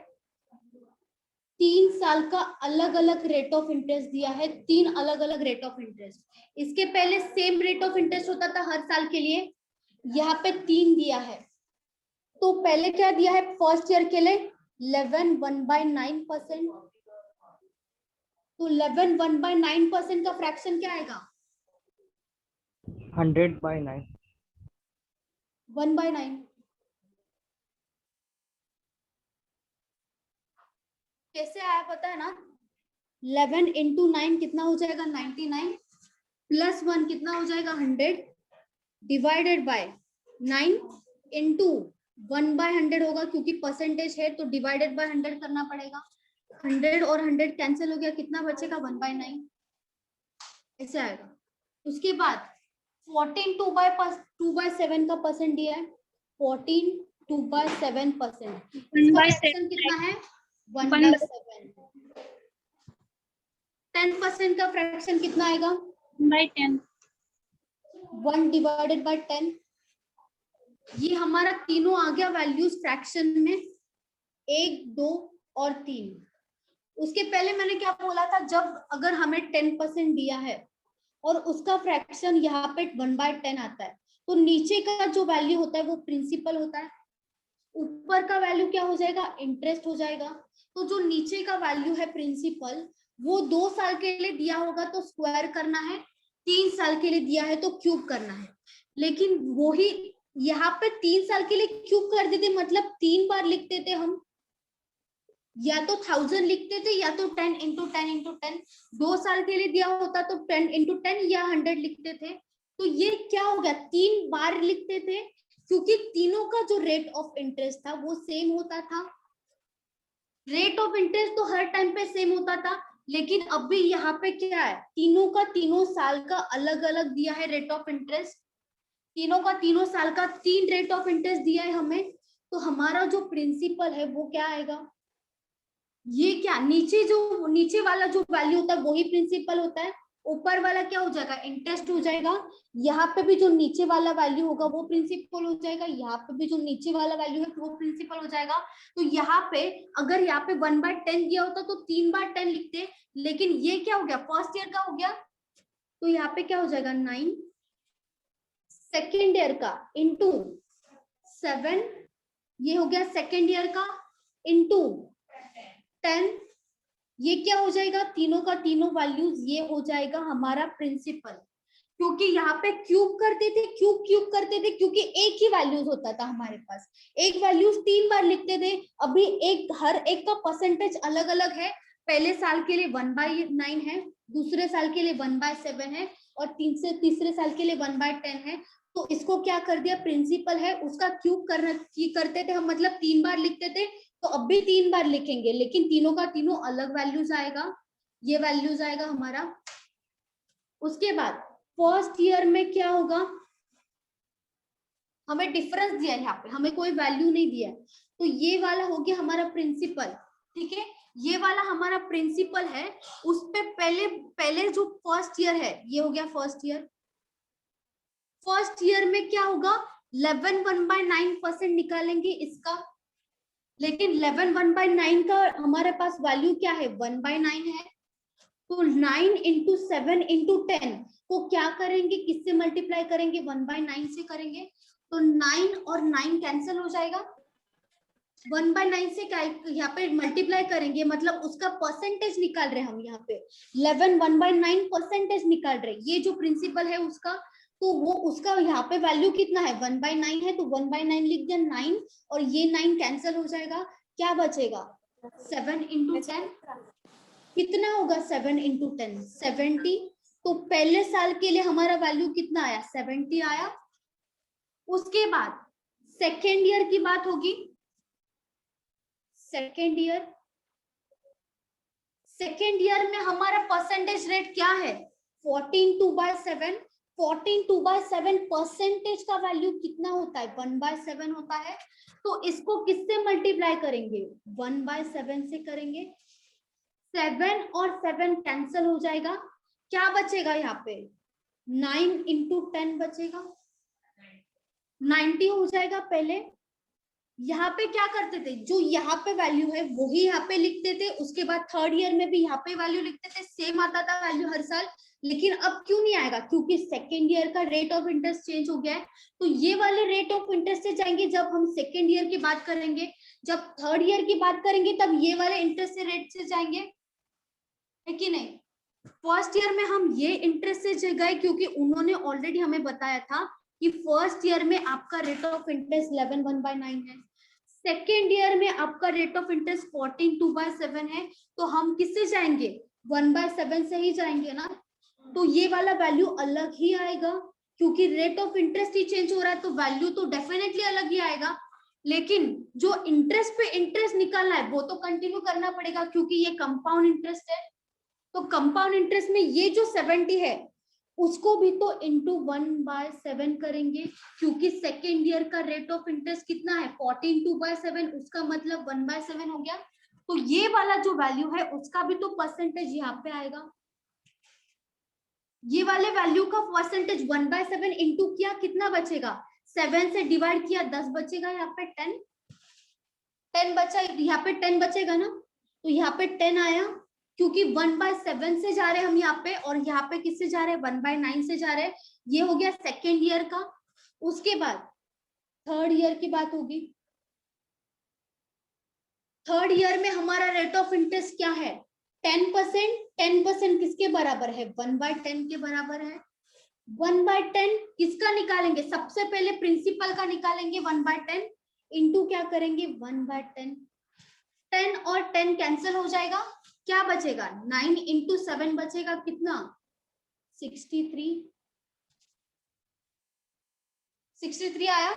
3 साल का अलग अलग रेट ऑफ इंटरेस्ट दिया है, 3 अलग अलग रेट ऑफ इंटरेस्ट। इसके पहले सेम रेट ऑफ इंटरेस्ट होता था हर साल के लिए, यहाँ पे 3 दिया है। तो पहले क्या दिया है फर्स्ट ईयर के लिए, 11 1/9%। तो 11 1/9% का फ्रैक्शन क्या आएगा, 100/9। 1/9। कैसे आया पता है ना, 11 इंटू 9 कितना हो जाएगा 99, प्लस 1 कितना हो जाएगा 100, डिवाइडेड बाय 9 इंटू 1/100 होगा, क्योंकि परसेंटेज है तो डिवाइडेड बाय 100 करना पड़ेगा। 100 और 100 कैंसिल हो गया, कितना बचेगा 1/9, ऐसे आएगा। उसके बाद 14 2/7 का परसेंट दिया है, 14 2/7%। इसका फ्रैक्शन कितना है 1/7। 10% का फ्रैक्शन कितना आएगा 1/10। 1 डिवाइडेड बाय 10। ये हमारा तीनों आ गया वैल्यूज फ्रैक्शन में, 1 2 और 3। उसके पहले मैंने क्या बोला था, जब अगर हमें 10% दिया है और उसका फ्रैक्शन यहाँ पे 1/10 आता है, तो नीचे का जो वैल्यू होता है वो प्रिंसिपल होता है, ऊपर का वैल्यू क्या हो जाएगा इंटरेस्ट हो जाएगा। तो जो नीचे का वैल्यू है प्रिंसिपल, वो 2 साल के लिए दिया होगा तो स्क्वायर करना है, 3 साल के लिए दिया है तो क्यूब करना है। लेकिन वही यहाँ पे 3 साल के लिए क्यूब कर देते, मतलब 3 बार लिखते थे हम, या तो 1000 लिखते थे या तो 10 इंटू 10 इंटू 10। 2 साल के लिए दिया होता तो 10 इंटू 10 या 100 लिखते थे। तो ये क्या हो गया, 3 बार लिखते थे, क्योंकि तीनों का जो रेट ऑफ इंटरेस्ट था वो सेम होता था। रेट ऑफ इंटरेस्ट तो हर टाइम पे सेम होता था, लेकिन अभी यहाँ पे क्या है, तीनों का तीनों साल का अलग अलग दिया है रेट ऑफ इंटरेस्ट। तीनों का तीनों साल का 3 रेट ऑफ इंटरेस्ट दिया है हमें, तो हमारा जो प्रिंसिपल है वो क्या आएगा ये क्या नीचे वाला जो वैल्यू होता है वही प्रिंसिपल होता है, ऊपर वाला क्या हो जाएगा, इंटरेस्ट हो जाएगा। यहाँ पे भी जो नीचे वाला वैल्यू होगा वो प्रिंसिपल हो जाएगा, यहाँ पे भी जो नीचे वाला वैल्यू है वो प्रिंसिपल हो जाएगा। तो यहाँ पे अगर यहाँ पे 1/10 दिया होता तो 3/10 लिखते, लेकिन ये क्या हो गया, फर्स्ट ईयर का हो गया, तो यहाँ पे क्या हो जाएगा 9, सेकेंड ईयर का इंटू 7, ये हो गया सेकेंड ईयर का इंटू 10, ये क्या हो जाएगा, तीनों का तीनों वैल्यूज ये हो जाएगा हमारा प्रिंसिपल। क्योंकि यहाँ पे क्यूब करते थे, क्यूब करते थे, क्योंकि एक ही वैल्यूज होता था हमारे पास, एक वैल्यूज 3 बार लिखते थे। अभी हर एक का परसेंटेज अलग अलग है, पहले साल के लिए 1/9 है, दूसरे साल के लिए 1/7 है, और तीसरे साल के लिए 1/10 है। तो इसको क्या कर दिया, प्रिंसिपल है उसका क्यूब करते थे हम, मतलब 3 बार लिखते थे, तो अब भी 3 बार लिखेंगे, लेकिन तीनों का तीनों अलग वैल्यूज आएगा, ये वैल्यूज आएगा हमारा। उसके बाद फर्स्ट ईयर में क्या होगा, हमें डिफरेंस दिया है, यहाँ पे हमें कोई वैल्यू नहीं दिया है, तो ये वाला हो गया हमारा प्रिंसिपल। ठीक है, ये वाला हमारा प्रिंसिपल है, उस पे पहले जो फर्स्ट ईयर है ये हो गया फर्स्ट ईयर। फर्स्ट ईयर में क्या होगा, 11 1/9% निकालेंगे इसका, लेकिन 11 1/9 का हमारे पास वैल्यू क्या है, 1/9 है। तो 9 इंटू 7 इंटू 10 को क्या करेंगे, किससे मल्टीप्लाई करेंगे, 1/9 से करेंगे। तो 9 और 9 कैंसिल हो जाएगा, 1/9 से यहाँ पे मल्टीप्लाई करेंगे, मतलब उसका परसेंटेज निकाल रहे हम यहाँ पे, 11 1/9 परसेंटेज निकाल रहे, ये जो प्रिंसिपल है उसका। तो वो उसका यहाँ पे वैल्यू कितना है, 1/9 है, तो 1/9 लिख दिया, 9 और ये 9 कैंसिल हो जाएगा, क्या बचेगा, 7 इंटू 10, कितना होगा 7 इंटू 10, 70। तो पहले साल के लिए हमारा वैल्यू कितना आया, 70 आया। उसके बाद सेकेंड ईयर की बात होगी, सेकेंड ईयर में हमारा परसेंटेज रेट क्या है, 14 2/7, 14 2/7 परसेंटेज का वैल्यू कितना होता है, 1/7 होता है। तो इसको किससे मल्टीप्लाई करेंगे, 1/7 से करेंगे, 7 और 7 कैंसिल हो जाएगा, क्या बचेगा यहाँ पे, 9 इंटू 10 बचेगा, 90 हो जाएगा। पहले यहाँ पे क्या करते थे, जो यहाँ पे वैल्यू है वही यहाँ पे लिखते थे, उसके बाद थर्ड ईयर में भी यहाँ पे वैल्यू लिखते थे, सेम आता था वैल्यू हर साल। लेकिन अब क्यों नहीं आएगा, क्योंकि सेकेंड ईयर का रेट ऑफ इंटरेस्ट चेंज हो गया है। तो ये वाले रेट ऑफ इंटरेस्ट से जाएंगे जब हम सेकेंड ईयर की बात करेंगे, जब थर्ड ईयर की बात करेंगे तब ये वाले इंटरेस्ट से रेट से जाएंगे, है कि नहीं। फर्स्ट ईयर में हम ये इंटरेस्ट से गए क्योंकि उन्होंने ऑलरेडी हमें बताया था कि फर्स्ट ईयर में आपका रेट ऑफ इंटरेस्ट 11 1/9 है, सेकेंड ईयर में आपका रेट ऑफ इंटरेस्ट 14 2/7 है। तो हम किससे जाएंगे, 1/7 से ही जाएंगे ना। तो ये वाला वैल्यू अलग ही आएगा, क्योंकि rate of interest he change हो रहा है, तो वैल्यू तो डेफिनेटली अलग ही आएगा। लेकिन जो इंटरेस्ट पे इंटरेस्ट निकालना है वो तो कंटिन्यू करना पड़ेगा, क्योंकि ये कंपाउंड इंटरेस्ट है। तो कंपाउंड इंटरेस्ट में ये जो 70 है उसको भी तो इंटू 1/7 करेंगे, क्योंकि सेकेंड ईयर का रेट ऑफ इंटरेस्ट कितना है, 14 2/7, उसका मतलब 1/7 हो गया। तो ये वाला जो वैल्यू है उसका भी तो परसेंटेज यहाँ पे आएगा, ये वाले वैल्यू का परसेंटेज 1/7 इंटू किया, कितना बचेगा, 7 से डिवाइड किया 10 बचेगा, यहाँ पे 10 बचा, यहाँ पे 10 बचेगा ना। तो यहाँ पे 10 आया, क्योंकि 1/7 से जा रहे हैं हम यहाँ पे, और यहाँ पे किससे जा रहे हैं, 1/9 से जा रहे हैं। ये हो गया सेकेंड ईयर का। उसके बाद थर्ड ईयर की बात होगी। थर्ड ईयर में हमारा रेट ऑफ इंटरेस्ट क्या है, 10%। 10% किसके बराबर है, 1/10 के बराबर है। 1/10 किसका निकालेंगे, सबसे पहले प्रिंसिपल का निकालेंगे, 1/10 इंटू क्या करेंगे, 1/10। 10 और 10 कैंसिल हो जाएगा, क्या बचेगा, 9 इंटू 7 बचेगा, कितना, 63 आया।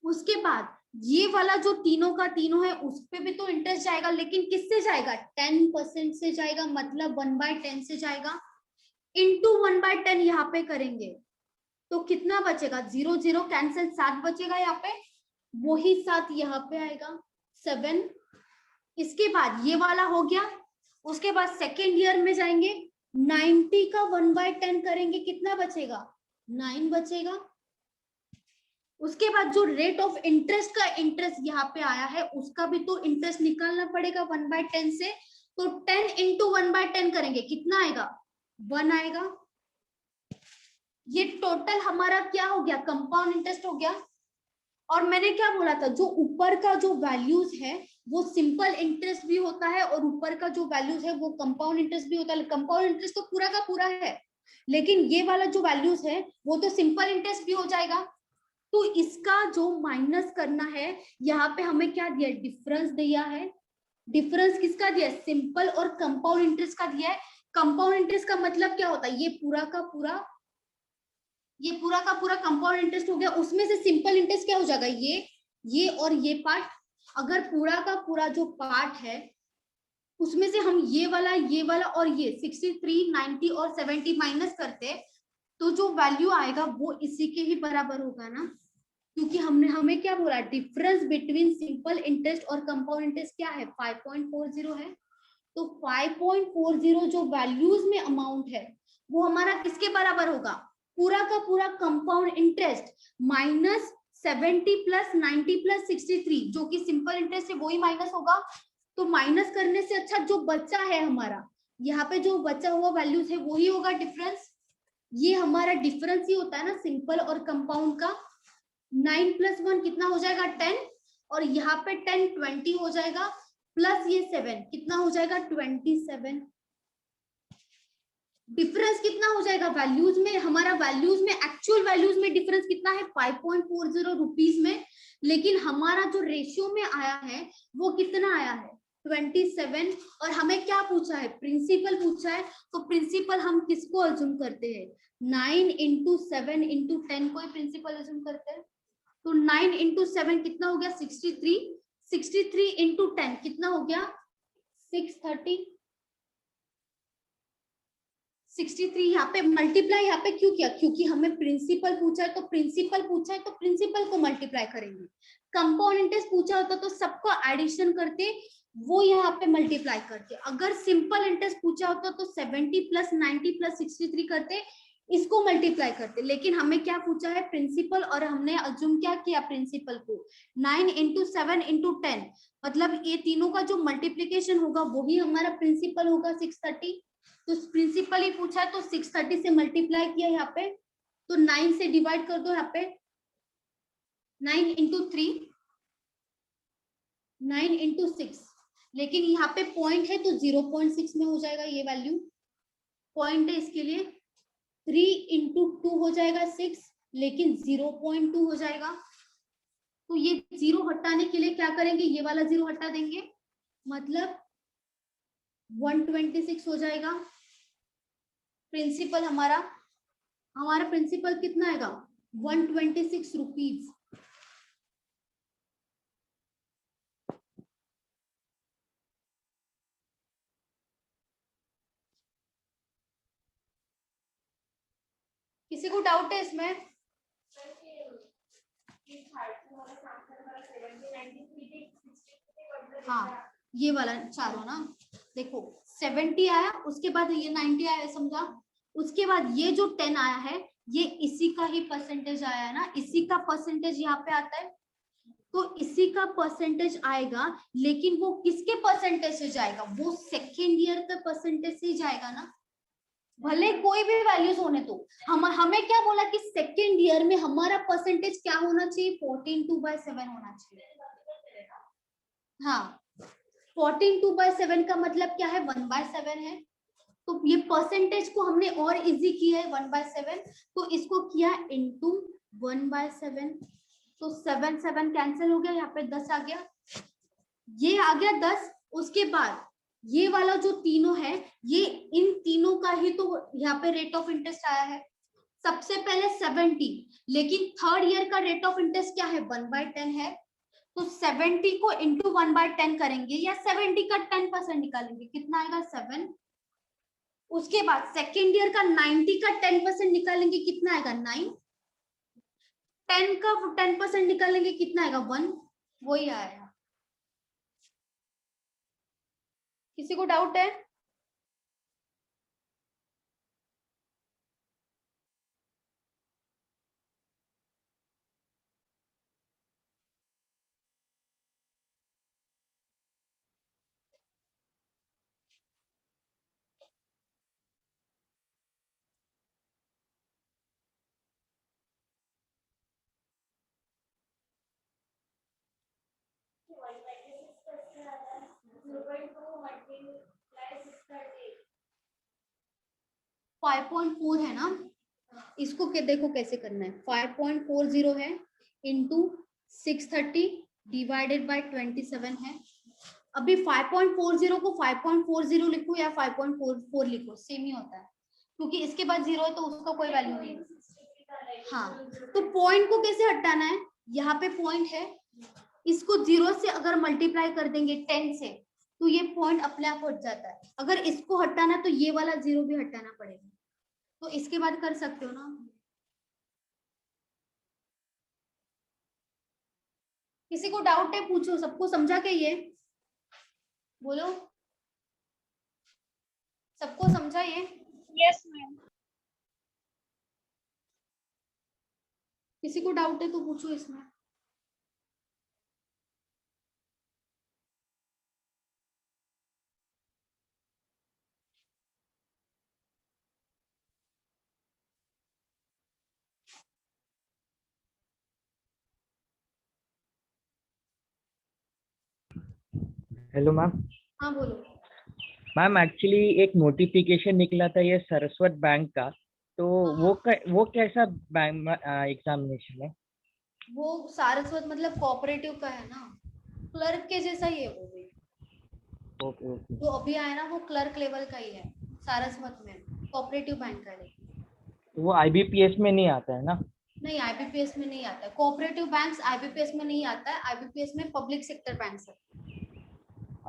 उसके बाद ये वाला जो तीनों का तीनों है उस पे भी तो इंटरेस्ट जाएगा, लेकिन किससे जाएगा, 10% से जाएगा, मतलब 1/10 से जाएगा, इंटू 1/10 यहाँ पे करेंगे तो कितना बचेगा, 0 0 कैंसिल, 7 बचेगा यहाँ पे, वही 7 यहाँ पे आएगा, 7 इसके बाद ये वाला हो गया, उसके बाद सेकेंड ईयर में जाएंगे, 90 का 1/10 करेंगे, कितना बचेगा? 9 बचेगा। उसके बाद जो रेट ऑफ इंटरेस्ट का इंटरेस्ट यहाँ पे आया है उसका भी तो इंटरेस्ट निकालना पड़ेगा 1/10 से, तो 10 इंटू 1/10 करेंगे, कितना आएगा? 1 आएगा। ये टोटल हमारा क्या हो गया? कंपाउंड इंटरेस्ट हो गया। और मैंने क्या बोला था, जो ऊपर का जो वैल्यूज है वो सिंपल इंटरेस्ट भी होता है और ऊपर का जो वैल्यूज है वो कंपाउंड इंटरेस्ट भी होता है। कंपाउंड इंटरेस्ट तो पूरा का पूरा है, लेकिन ये वाला जो वैल्यूज है वो तो सिंपल इंटरेस्ट भी हो जाएगा। तो इसका जो माइनस करना है, यहाँ पे हमें क्या दिया? डिफरेंस दिया है। डिफरेंस किसका दिया? सिंपल और कंपाउंड इंटरेस्ट का दिया है। कंपाउंड इंटरेस्ट का मतलब क्या होता है? ये पूरा का पूरा कंपाउंड इंटरेस्ट हो गया। उसमें से सिंपल इंटरेस्ट क्या हो जाएगा? ये और ये पार्ट। अगर पूरा का पूरा जो पार्ट है उसमें से हम ये वाला और ये 63, 90 और 70 माइनस करते तो जो वैल्यू आएगा वो इसी के ही बराबर होगा ना, क्योंकि हमें क्या बोला? डिफरेंस बिटवीन सिंपल इंटरेस्ट और कंपाउंड इंटरेस्ट क्या है? 5.40 है। तो 5.40 जो वैल्यूज में अमाउंट है वो हमारा किसके बराबर होगा? पूरा का पूरा compound interest minus 70 plus 90 plus 63, जो कि सिंपल इंटरेस्ट है वही माइनस होगा। तो माइनस करने से अच्छा जो बचा है हमारा, यहाँ पे जो बचा हुआ वैल्यूज है वही होगा डिफरेंस। ये हमारा डिफरेंस ही होता है ना सिंपल और कंपाउंड का। 9 प्लस 1 कितना हो जाएगा? 10, और यहाँ पे 10 20 हो जाएगा, प्लस ये 7 कितना हो जाएगा? 27। डिफरेंस कितना हो जाएगा वैल्यूज में? हमारा वैल्यूज में, एक्चुअल वैल्यूज में डिफरेंस कितना है? 5.40 रुपीज में, लेकिन हमारा जो रेशियो में आया है वो कितना आया है? 27। और हमें क्या पूछा है? प्रिंसिपल पूछा है। तो प्रिंसिपल हम किसको अज्यूम करते हैं? 9 इंटू 7 इंटू 10 को प्रिंसिपल अज्यूम करते हैं। तो 9 इंटू 7 कितना हो गया? 63। 63 इंटू 10 कितना हो गया? 630। 63 यहाँ पे मल्टीप्लाई यहाँ पे क्यों किया? क्योंकि हमें प्रिंसिपल पूछा है, तो प्रिंसिपल पूछा है तो प्रिंसिपल को मल्टीप्लाई करेंगे। कंपाउंड इंटरेस्ट पूछा होता तो सबको एडिशन करते, वो यहाँ पे मल्टीप्लाई करते। अगर सिंपल इंटरेस्ट पूछा होता तो 70 प्लस 90 प्लस 63 करते, इसको मल्टीप्लाई करते। लेकिन हमें क्या पूछा है? प्रिंसिपल, और हमने अज्यूम क्या किया? प्रिंसिपल को 9 इंटू 7 इंटू 10, मतलब ये तीनों का जो मल्टीप्लीकेशन होगा वही हमारा प्रिंसिपल होगा 630। तो प्रिंसिपल ही पूछा है तो 630 से मल्टीप्लाई किया यहाँ पे, तो 9 से डिवाइड कर दो यहाँ पे। 9 इंटू 3, 9 इंटू 6, लेकिन यहाँ पे पॉइंट है तो 0.6 में हो जाएगा ये वैल्यू। पॉइंट है इसके लिए 3 इंटू 2 हो जाएगा 6, लेकिन 0.2 हो जाएगा। तो ये 0 हटाने के लिए क्या करेंगे? ये वाला 0 हटा देंगे, मतलब 126 हो जाएगा। प्रिंसिपल हमारा प्रिंसिपल कितना आएगा? 126 रुपीज। किसी को डाउट है इसमें? हाँ, ये वाला चारों ना, देखो 70 आया, उसके बाद ये 90 आया, समझा? उसके बाद ये जो 10 आया है ये इसी का ही परसेंटेज आया है ना, इसी का परसेंटेज यहाँ पे आता है। तो इसी का परसेंटेज आएगा, लेकिन वो किसके परसेंटेज से जाएगा? वो सेकेंड ईयर का परसेंटेज से ही जाएगा ना, भले कोई भी वैल्यूज होने तो। हमें क्या बोला कि सेकेंड ईयर में हमारा परसेंटेज क्या होना चाहिए? 14/2/7 होना चाहिए। हाँ, 14/2/7 का मतलब क्या है? 1/7 है। तो ये परसेंटेज को हमने और इजी किया है 1/7, तो इसको किया इंटू 1/7, तो 7 7 कैंसिल हो गया, यहाँ पे 10 आ गया, ये आ गया 10। उसके बाद ये वाला जो तीनों है, ये इन तीनों का ही तो यहाँ पे रेट ऑफ इंटरेस्ट आया है। सबसे पहले 70, लेकिन थर्ड ईयर का रेट ऑफ इंटरेस्ट क्या है? 1/10 है। तो 70 को इंटू 1/10 करेंगे, या 70 का 10% निकालेंगे, कितना आएगा? 7। उसके बाद सेकेंड ईयर का 90 का 10% निकालेंगे, कितना आएगा? 9। 10 का 10% निकालेंगे, कितना आएगा? 1। वही आया। किसी को डाउट है? फाइव पॉइंट फोर है ना, इसको के देखो कैसे करना है। 5.40 है इंटू 630 डिवाइडेड बाय 27 है। अभी 5.40 को 5.40 लिखो या 5.44 लिखो, सेम ही होता है, क्योंकि इसके बाद जीरो है तो उसका कोई वैल्यू नहीं है। हाँ, तो पॉइंट को कैसे हटाना है, यहाँ पे पॉइंट है, इसको जीरो से अगर मल्टीप्लाई कर देंगे 10 से तो ये पॉइंट अपने आप हट जाता है। अगर इसको हटाना तो ये वाला जीरो भी हटाना पड़ेगा, तो इसके बाद कर सकते हो ना। किसी को डाउट है पूछो, सबको समझा के ये बोलो, सबको समझा ये? Yes ma'am. किसी को डाउट है तो पूछो इसमें। Hello ma'am. हाँ बोलो। मैम एक्चुअली एक नोटिफिकेशन निकला था ये सरस्वत बैंक का, तो वो कैसा बैंक एग्जामिनेशन है? वो सारस्वत मतलब कोऑपरेटिव का है ना, क्लर्क के जैसा ही है वो भी। Okay okay. जो अभी आया ना वो क्लर्क लेवल का ही है सारस्वत में, कोऑपरेटिव बैंक का है। वो आईबीपीएस में नहीं आता है ना? नहीं, आईबीपीएस में नहीं आता है, कोऑपरेटिव बैंक्स आईबीपीएस में नहीं आता है, आईबीपीएस में पब्लिक सेक्टर बैंक्स है।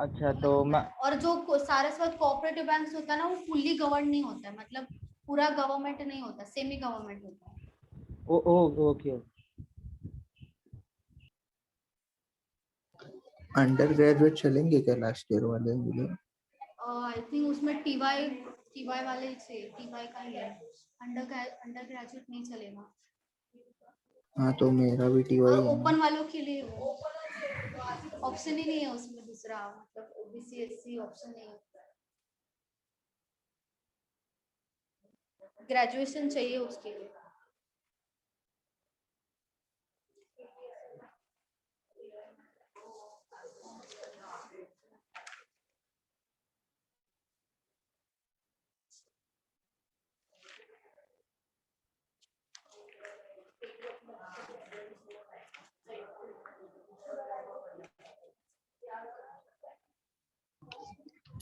अच्छा तो मैं और जो सारस्वत कोऑपरेटिव बैंक्स होता है ना, वो फुल्ली गवर्न नहीं होता है, मतलब पूरा गवर्नमेंट नहीं होता, सेमी गवर्नमेंट होता है। ओ ओ ओके। अंडर ग्रेजुएट चलेंगे क्या लास्ट ईयर वाले मुझे? आई थिंक उसमें टीवाई वाले से टीवाई का ही है, अंडर ग्रेजुएट नहीं चलेगा। हाँ तो मेरा भी और टीवाई है ना। ओपन वालों के लिए वो ऑप्शन ही नहीं है उसमें दूसरा, मतलब ओबीसी एससी ऑप्शन नहीं है, ग्रेजुएशन चाहिए उसके लिए।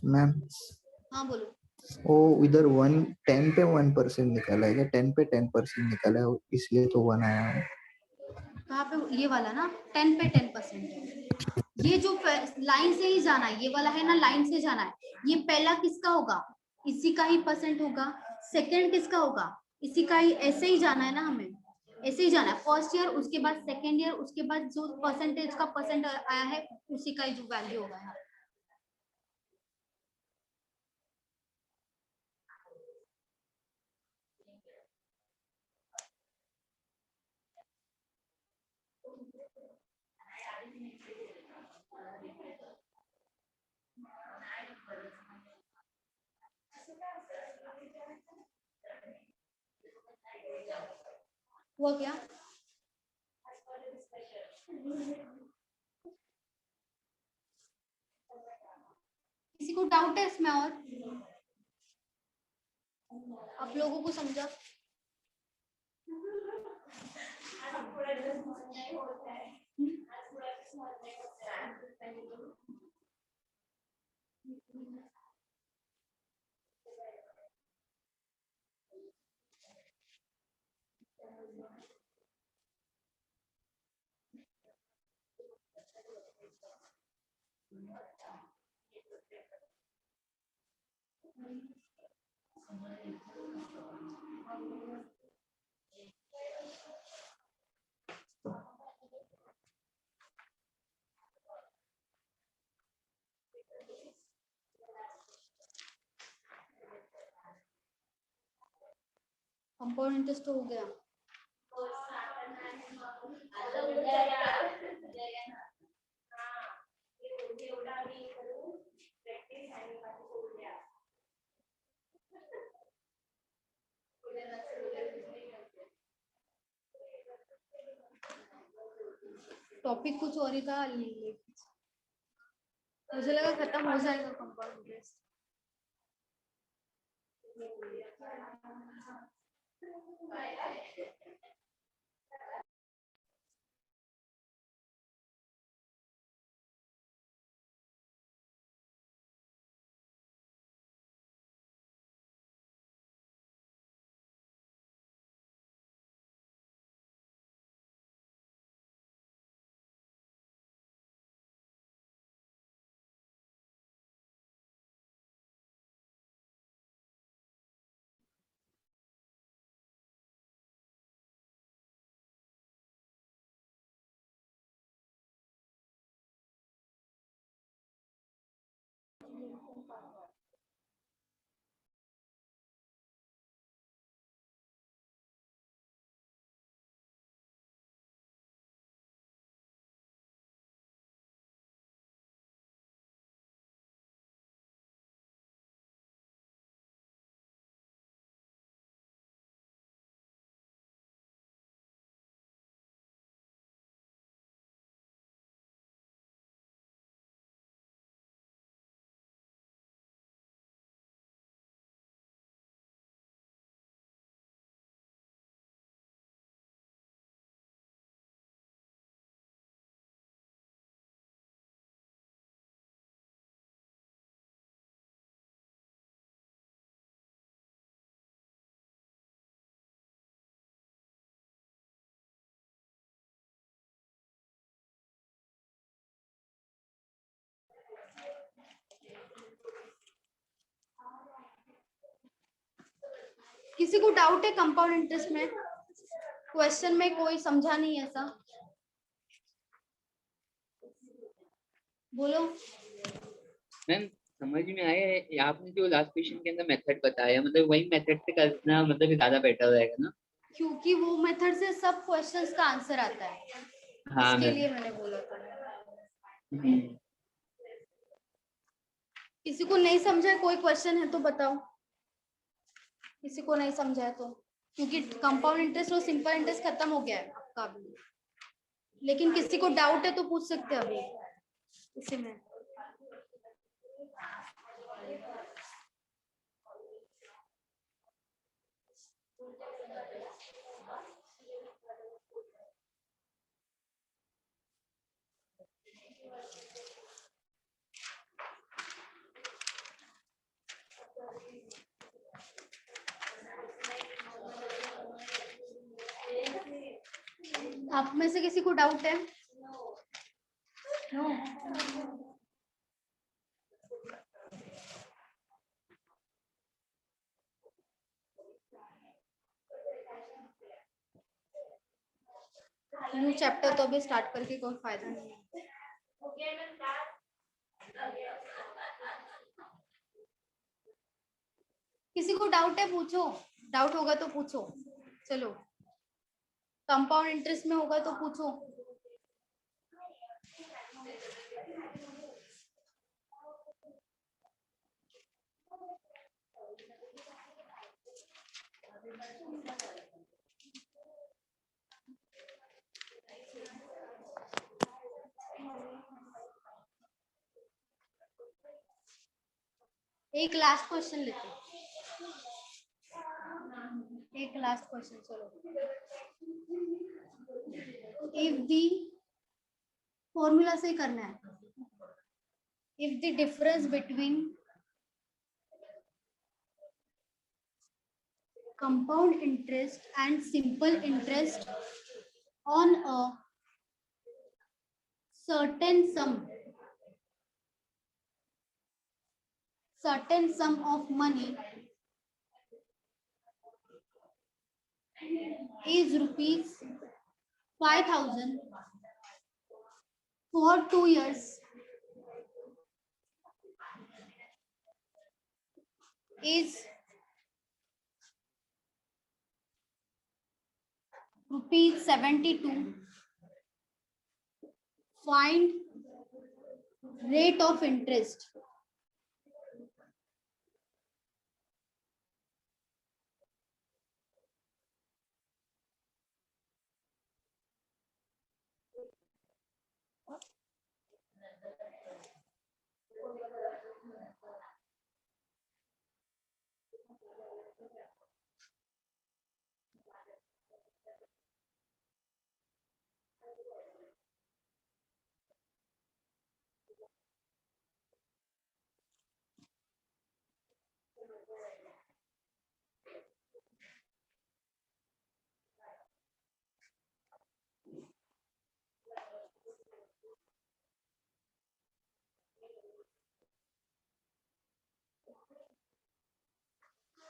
मैम हाँ बोलो। वो इधर 10 पे 1% निकाला है क्या? 10 पे 10% निकाला है इसलिए तो 1 आया है। कहाँ पे? ये वाला ना 10 पे 10% है। ये जो लाइन से ही जाना है, ये वाला है ना, लाइन से जाना है। ये पहला किसका होगा? इसी का ही परसेंट होगा। सेकंड किसका होगा? इसी का ही। ऐसे ही जाना है ना हमें, ऐसे ही जाना है। फर्स्ट ईयर, उसके बाद सेकंड ईयर, उसके बाद जो परसेंटेज का परसेंट आया है उसी का ही जो वैल्यू होगा यहाँ। हुआ क्या? किसी को डाउट है इसमें? और आप लोगों को समझा? कंपाउंड इंटरेस्ट हो गया। टॉपिक कुछ और ही था, मुझे लगा खत्म हो जाएगा कंपाउंड इंटरेस्ट। किसी को डाउट है कंपाउंड इंटरेस्ट में? क्वेश्चन में कोई समझा नहीं ऐसा? बोलो। मैम समझ में आया है, आपने जो लास्ट क्वेश्चन के अंदर मेथड बताया, मतलब वही मेथड से करना मतलब ज्यादा बेटर रहेगा ना? क्योंकि वो मेथड से सब क्वेश्चंस का आंसर आता है, हाँ इसके मैम। लिए मैंने बोला था। हम्म। किसी को नहीं समझा, कोई क्वेश्चन है तो बताओ। किसी को नहीं समझा है तो, क्योंकि कंपाउंड इंटरेस्ट और सिंपल इंटरेस्ट खत्म हो गया है आपका अभी, लेकिन किसी को डाउट है तो पूछ सकते हैं अभी इसी में। आप में से किसी को डाउट है? नो। न्यू चैप्टर तो अभी स्टार्ट करके कोई फायदा नहीं है। किसी को डाउट है पूछो, डाउट होगा तो पूछो। चलो, कंपाउंड इंटरेस्ट में होगा तो पूछो। एक लास्ट क्वेश्चन लेते हैं, एक लास्ट क्वेश्चन। चलो, इफ दी फॉर्मूला से करना है, if the difference between compound interest and simple interest on a certain sum of money is rupees 5,000 for 2 years, is ₹72. Find rate of interest.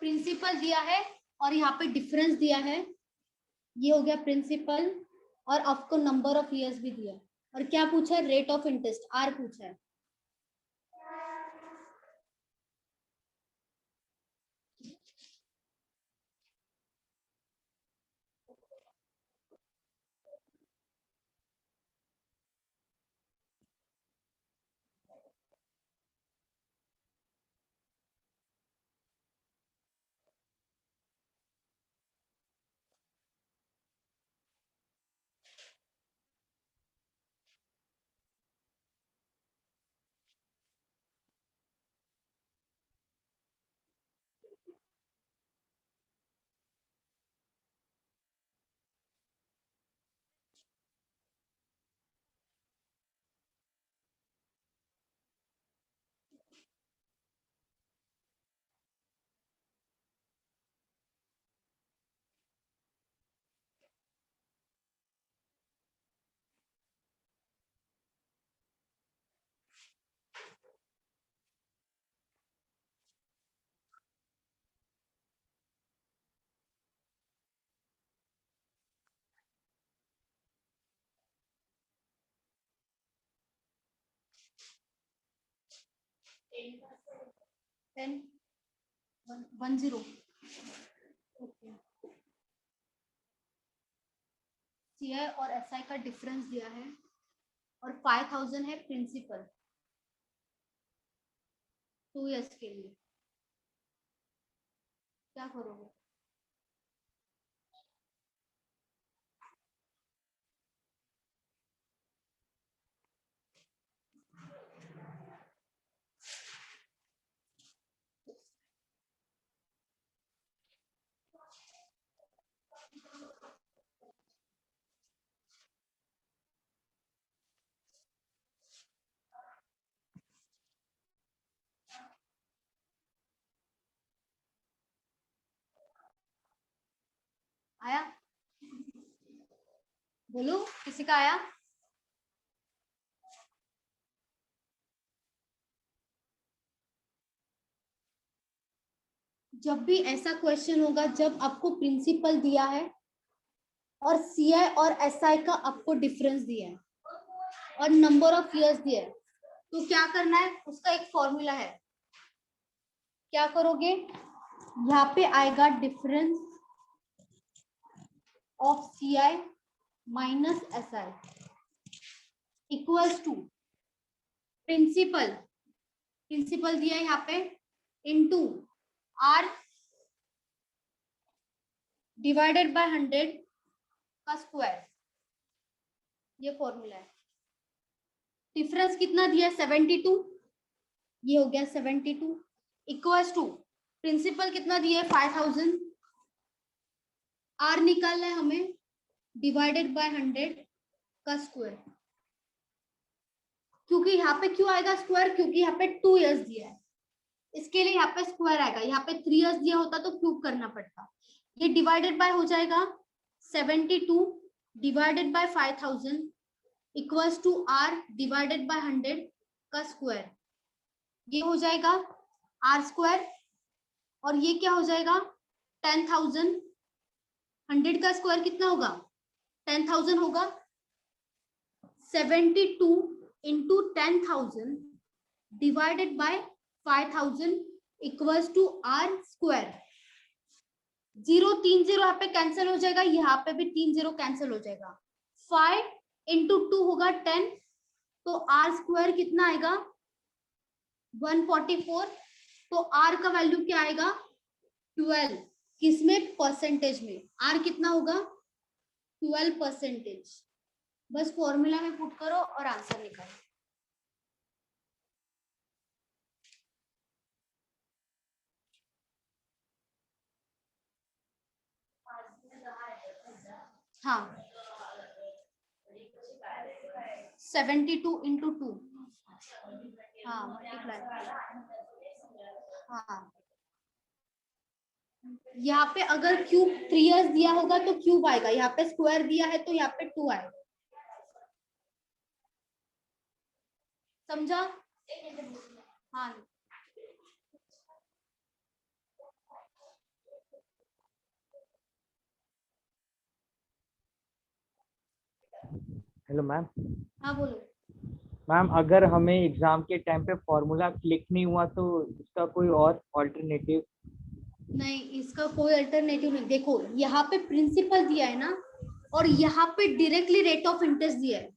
Principal दिया है और यहाँ पे डिफरेंस दिया है, ये हो गया प्रिंसिपल, और आपको नंबर ऑफ इयर्स भी दिया है। और क्या पूछा है? रेट ऑफ इंटरेस्ट, आर पूछा है। Ten 10 okay. सीआई और एसआई का डिफरेंस दिया है और 5000 है प्रिंसिपल 2 इयर्स के लिए। क्या करोगे? आया? बोलो, किसी का आया? जब भी ऐसा क्वेश्चन होगा जब आपको प्रिंसिपल दिया है और सीआई और एसआई का आपको डिफरेंस दिया है और नंबर ऑफ इयर्स दिया है, तो क्या करना है? उसका एक फॉर्मूला है। क्या करोगे? यहाँ पे आएगा difference of CI minus SI equals to principal दिया है यहाँ पे इनटू आर डिवाइडेड बाय 100 का स्क्वायर। ये फॉर्मूला है। डिफरेंस कितना दिया है? 72। ये हो गया 72 इक्वल्स टू प्रिंसिपल कितना दिया है? 5000। आर निकालना है हमें डिवाइडेड बाय 100 का स्क्वायर। क्योंकि यहाँ पे क्यों आएगा स्क्वायर? क्योंकि यहाँ पे 2 इयर्स दिया है, इसके लिए यहाँ पे स्क्वायर आएगा। यहाँ पे 3 इयर्स दिया होता तो क्यूब करना पड़ता। ये डिवाइडेड बाय हो जाएगा 72 divided by 5000 equals to R divided by 100 का स्क्वायर। ये हो जाएगा आर स्क्वायर और ये क्या हो जाएगा? 10,000। 100 का स्क्वायर कितना होगा? 10,000 होगा। 72 into 10,000 divided by 5000 equals to R square. 0 3 0 यहाँ पे कैंसिल हो जाएगा, यहाँ पे भी 3 0 कैंसिल हो जाएगा। 5 इंटू 2 होगा 10, तो आर स्क्वायर कितना आएगा 144। तो आर का वैल्यू क्या आएगा 12, किसमें परसेंटेज में, आर कितना होगा 12%। बस फॉर्मूला में पुट करो और आंसर निकालो। हाँ 72 इंटू 2, हाँ मल्टीप्लाई, हाँ यहाँ पे अगर क्यूब 3 इयर्स दिया होगा तो क्यूब आएगा, यहाँ पे स्क्वायर दिया है तो यहाँ पे 2 आएगा। समझा? हाँ हेलो मैम। हाँ बोलो। मैम अगर हमें एग्जाम के टाइम पे फॉर्मूला क्लिक नहीं हुआ तो इसका कोई और ऑल्टरनेटिव? नहीं, इसका कोई अल्टरनेटिव नहीं। देखो यहाँ पे प्रिंसिपल दिया है ना, और यहाँ पे डायरेक्टली रेट ऑफ इंटरेस्ट दिया है।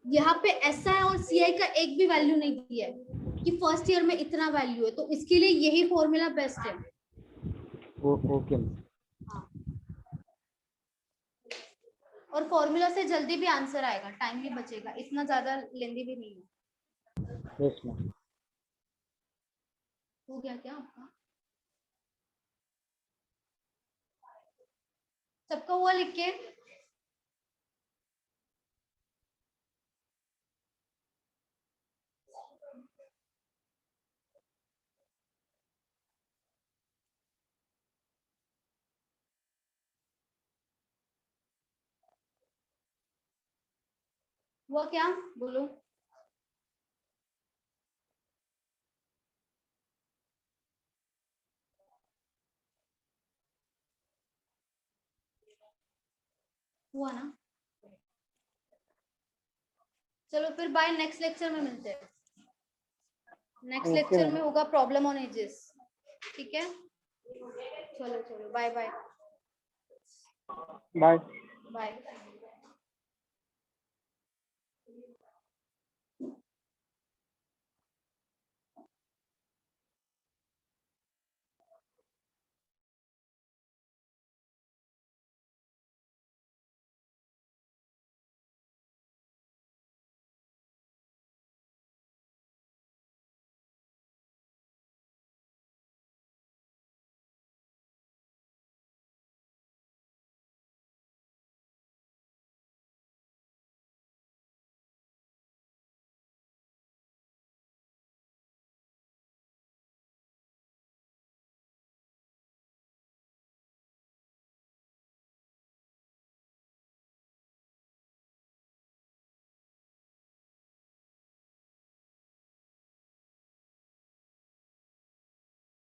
यहाँ पे एसआई और सीआई का एक भी वैल्यू नहीं दिया है कि फर्स्ट ईयर में इतना वैल्यू है, तो इसके लिए यही फॉर्मूला बेस्ट है। ओके। हाँ। और फॉर्मूला से जल्दी भी आंसर आएगा, टाइम भी बचेगा, इतना ज्यादा लेंदी भी नहीं है। Yes ma'am. हो गया क्या आपका? सबका हुआ लिख के? हुआ क्या बोलो? हुआ ना? चलो फिर बाय, नेक्स्ट लेक्चर में मिलते हैं। नेक्स्ट लेक्चर में होगा प्रॉब्लम ऑन एजेस, ठीक है? चलो चलो, बाय बाय बाय। बाय।